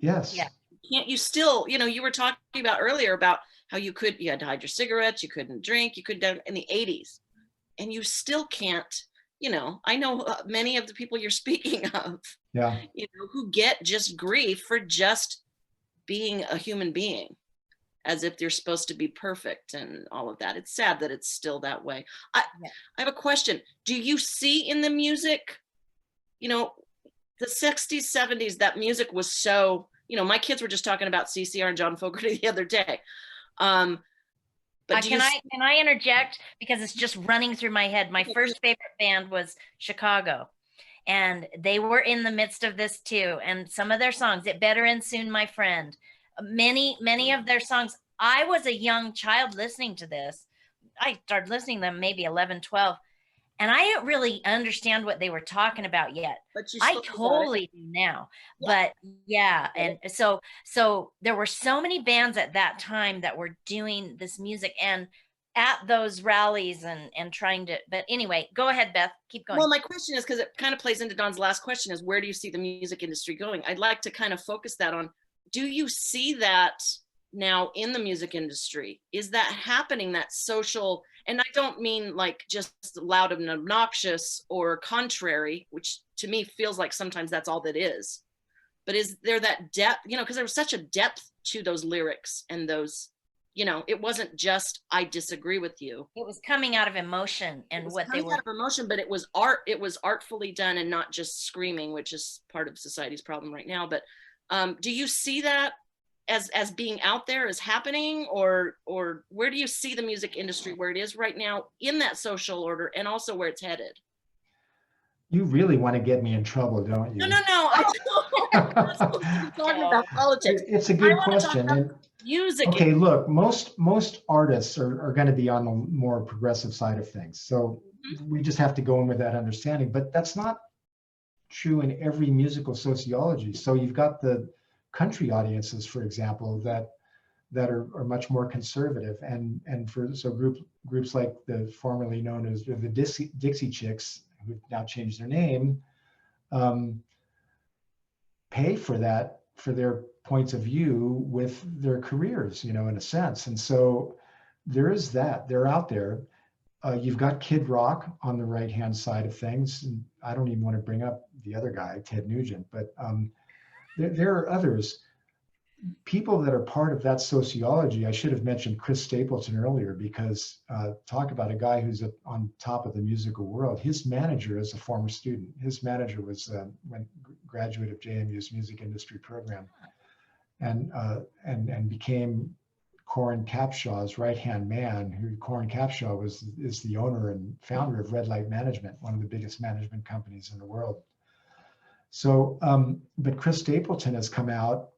Yes. Yeah. Can't you still, you know, you were talking about earlier about how you had to hide your cigarettes, you couldn't drink, you couldn't in the 80s, and you still can't, you know, I know many of the people you're speaking of, Yeah. you know, who get just grief for just being a human being, as if they're supposed to be perfect and all of that. It's sad that it's still that way. I have a question. Do you see in the music, you know, the 60s, 70s, that music was so, you know, my kids were just talking about CCR and John Fogerty the other day. But can I interject, because it's just running through my head? My first favorite band was Chicago, and they were in the midst of this too. And some of their songs, "It Better End Soon, My Friend," many of their songs, I was a young child listening to this. I started listening to them maybe 11, 12, and I didn't really understand what they were talking about yet. But I totally do now. Yeah. But yeah, and so there were so many bands at that time that were doing this music and at those rallies and trying to, but anyway, go ahead, Beth, keep going. Well, my question is, because it kind of plays into Don's last question, is where do you see the music industry going? I'd like to kind of focus that on, do you see that now in the music industry? Is that happening, that social, and I don't mean like just loud and obnoxious or contrary, which to me feels like sometimes that's all that is, but is there that depth, you know, because there was such a depth to those lyrics and those, you know, it wasn't just, I disagree with you. It was coming out of emotion and what they were. Out of emotion, but it was art. It was artfully done and not just screaming, which is part of society's problem right now. But do you see that as being out there, as happening, or where do you see the music industry where it is right now in that social order, and also where it's headed? You really want to get me in trouble, don't you? No. I don't. I'm talking about politics. It's a good question. And music. Okay, look, most artists are going to be on the more progressive side of things. So we just have to go in with that understanding. But that's not true in every musical sociology. So you've got the country audiences, for example, that are much more conservative, and groups like the formerly known as the Dixie Chicks, who've now changed their name, pay for that, for their points of view with their careers, in a sense. And so there is that. They're out there. You've got Kid Rock on the right-hand side of things. And I don't even want to bring up the other guy, Ted Nugent, but there are others. People that are part of that sociology. I should have mentioned Chris Stapleton earlier, because talk about a guy who's on top of the musical world. His manager is a former student. His manager was when graduate of JMU's music industry program, and became Corin Capshaw's right-hand man. Who Corin Capshaw is the owner and founder of Red Light Management, one of the biggest management companies in the world. So, but Chris Stapleton has come out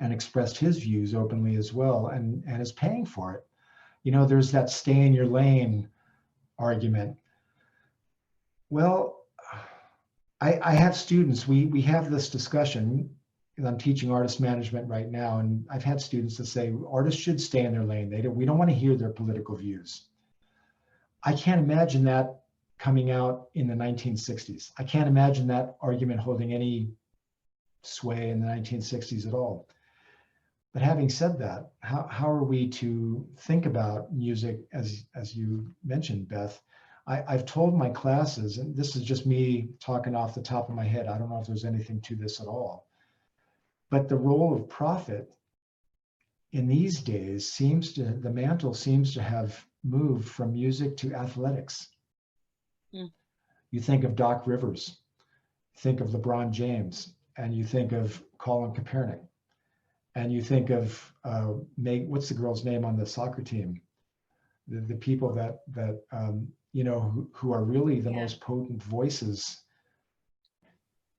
and expressed his views openly as well, and is paying for it. There's that stay in your lane argument. Well, I have students, we have this discussion, and I'm teaching artist management right now, and I've had students that say artists should stay in their lane. We don't want to hear their political views. I can't imagine that coming out in the 1960s. I can't imagine that argument holding any sway in the 1960s at all. But having said that, how are we to think about music, as you mentioned, Beth? I've told my classes, and this is just me talking off the top of my head, I don't know if there's anything to this at all, but the role of profit in these days the mantle seems to have moved from music to athletics. You think of Doc Rivers, think of LeBron James, and you think of Colin Kaepernick. And you think of what's the girl's name on the soccer team? The people that who are really the most potent voices,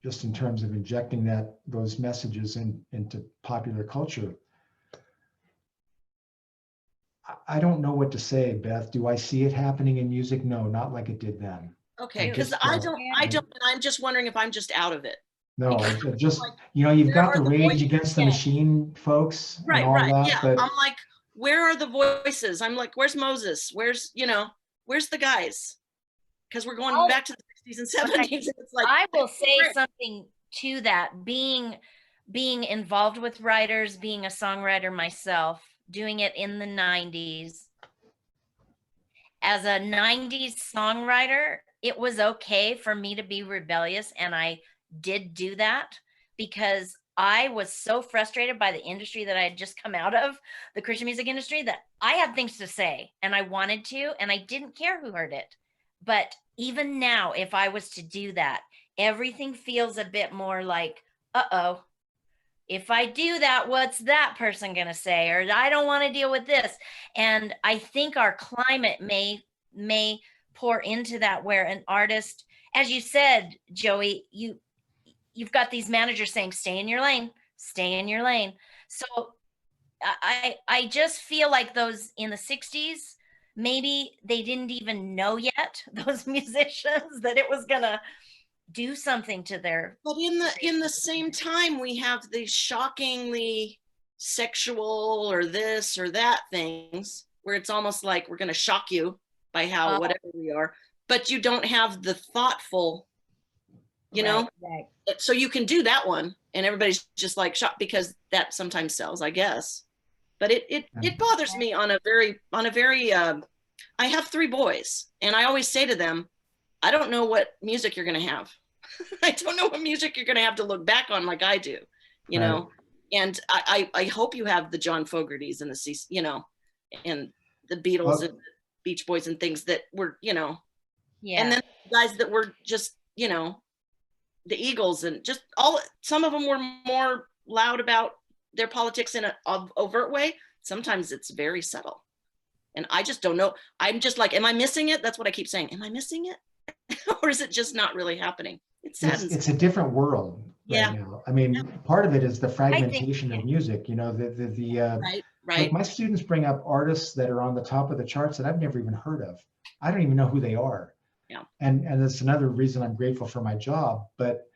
just in terms of injecting those messages into popular culture. I don't know what to say, Beth. Do I see it happening in music? No, not like it did then. Okay, because I don't. And I'm just wondering if I'm just out of it. No, just, you've got the Rage Against the Machine folks and all that. Yeah, but I'm like, where are the voices? I'm like, where's Moses? Where's the guys? Because we're going back to the 60s and 70s. Okay. It's like, I will say something to that. Being involved with writers, being a songwriter myself, doing it in the 90s. As a 90s songwriter, it was okay for me to be rebellious, and I did do that because I was so frustrated by the industry that I had just come out of, the Christian music industry, that I had things to say and I wanted to, and I didn't care who heard it. But even now, if I was to do that, everything feels a bit more like, uh-oh, if I do that, what's that person going to say? Or I don't want to deal with this. And I think our climate may pour into that, where an artist, as you said, Joey, you've got these managers saying, stay in your lane, stay in your lane. So I just feel like those in the 60s, maybe they didn't even know yet, those musicians, that it was gonna do something to their. But in the same time, we have these shockingly sexual or this or that things where it's almost like we're gonna shock you by how whatever we are, but you don't have the thoughtful, Right. So you can do that one and everybody's just like shocked, because that sometimes sells, I guess. But it bothers me on a very I have 3 boys, and I always say to them, I don't know what music you're going to have. I don't know what music you're going to have to look back on like I do, you know? And I hope you have the John Fogertys and the, and the Beatles and the Beach Boys and things that were, and then guys that were just, the Eagles, and just some of them were more loud about their politics in an overt way. Sometimes it's very subtle. And I just don't know. I'm just like, am I missing it? That's what I keep saying. Am I missing it? Or is it just not really happening? It saddens. It's a different world right now. I mean, part of it is the fragmentation of music, right. Like my students bring up artists that are on the top of the charts that I've never even heard of. I don't even know who they are. Yeah. And that's another reason I'm grateful for my job. But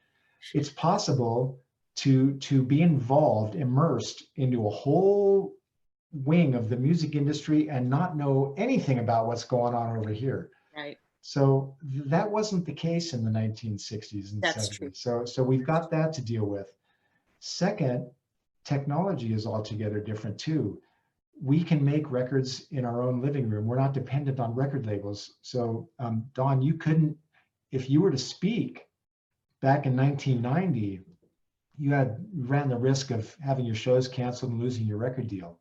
it's possible to be involved, immersed into a whole wing of the music industry and not know anything about what's going on over here. Right. So that wasn't the case in the 1960s and That's 70s. true. So we've got that to deal with. Second, technology is altogether different too. We can make records in our own living room. We're not dependent on record labels. So Dawn, you couldn't, if you were to speak back in 1990, you ran the risk of having your shows canceled and losing your record deal.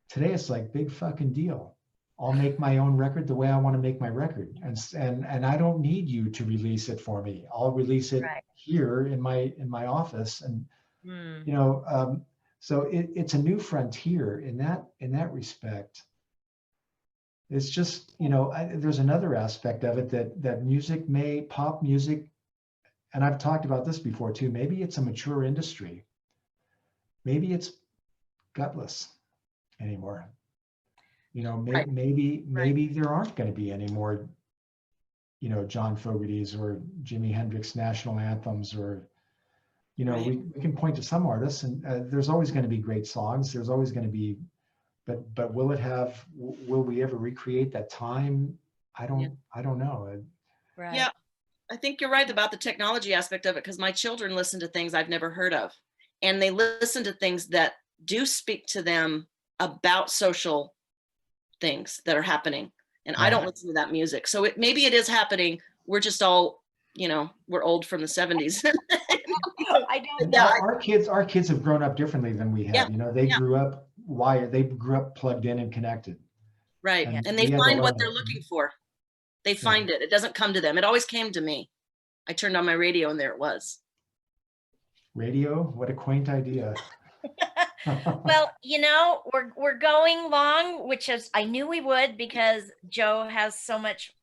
Today it's like, big fucking deal. I'll make my own record the way I want to make my record, and I don't need you to release it for me. I'll release it here in my office, and you know, so it's a new frontier in that respect. It's just, you know, there's another aspect of it that pop music, and I've talked about this before too. Maybe it's a mature industry. Maybe it's gutless anymore. You know, maybe there aren't going to be any more, you know, John Fogerty's or Jimi Hendrix national anthems, or, you know, we can point to some artists, and there's always going to be great songs. There's always going to be, but will we ever recreate that time? I don't know. Right. Yeah, I think you're right about the technology aspect of it, because my children listen to things I've never heard of, and they listen to things that do speak to them about social things that are happening, and I don't listen to that music. So maybe it is happening. We're just all, you know, we're old from the 70s. I don't know. Our kids have grown up differently than we have. Yeah. You know, they grew up wired. They grew up plugged in and connected. Right. And they find what they're looking for. They find it. It doesn't come to them. It always came to me. I turned on my radio and there it was. Radio? What a quaint idea. Well, you know, we're going long, which is, I knew we would, because Joe has so much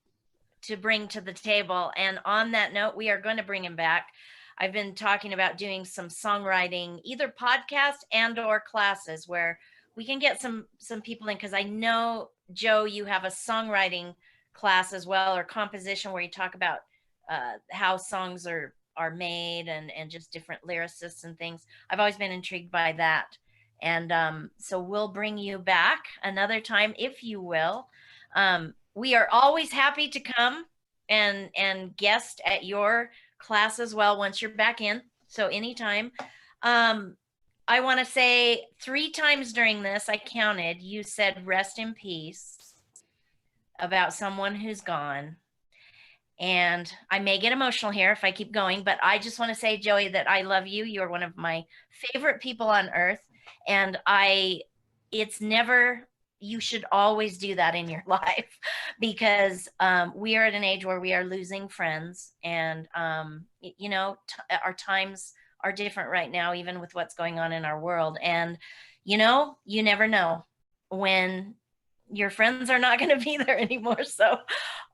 to bring to the table. And on that note, we are going to bring him back. I've been talking about doing some songwriting, either podcast and or classes where we can get some people in, because I know, Joe, you have a songwriting class as well, or composition, where you talk about how songs are made and just different lyricists and things. I've always been intrigued by that. And so we'll bring you back another time, if you will. We are always happy to come and guest at your class as well once you're back in. So anytime. I want to say 3 times during this, I counted, you said rest in peace about someone who's gone. And I may get emotional here if I keep going, but I just want to say, Joey, that I love you. You're one of my favorite people on earth. And you should always do that in your life, because we are at an age where we are losing friends, and, you know, our times are different right now, even with what's going on in our world. And, you know, you never know when your friends are not going to be there anymore. So,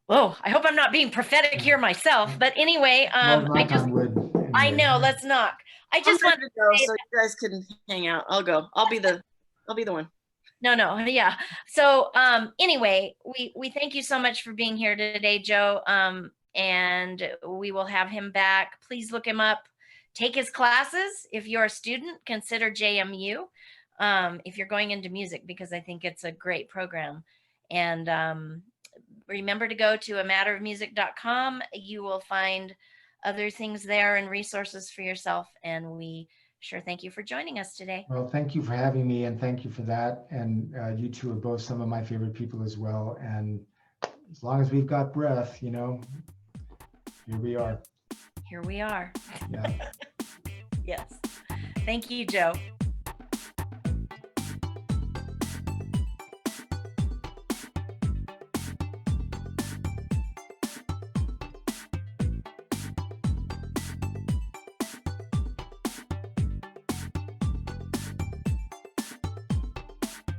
I hope I'm not being prophetic here myself, but anyway, I know, let's knock. I just want to go so you guys can hang out. I'll go. I'll be the one. No, yeah. So anyway, we thank you so much for being here today, Joe. And we will have him back. Please look him up. Take his classes. If you're a student, consider JMU. If you're going into music, because I think it's a great program. And remember to go to amatterofmusic.com. You will find other things there and resources for yourself. And we sure thank you for joining us today. Well, thank you for having me, and thank you for that. And you two are both some of my favorite people as well. And as long as we've got breath, you know, here we are. Here we are. Yeah. Yes. Thank you, Joe.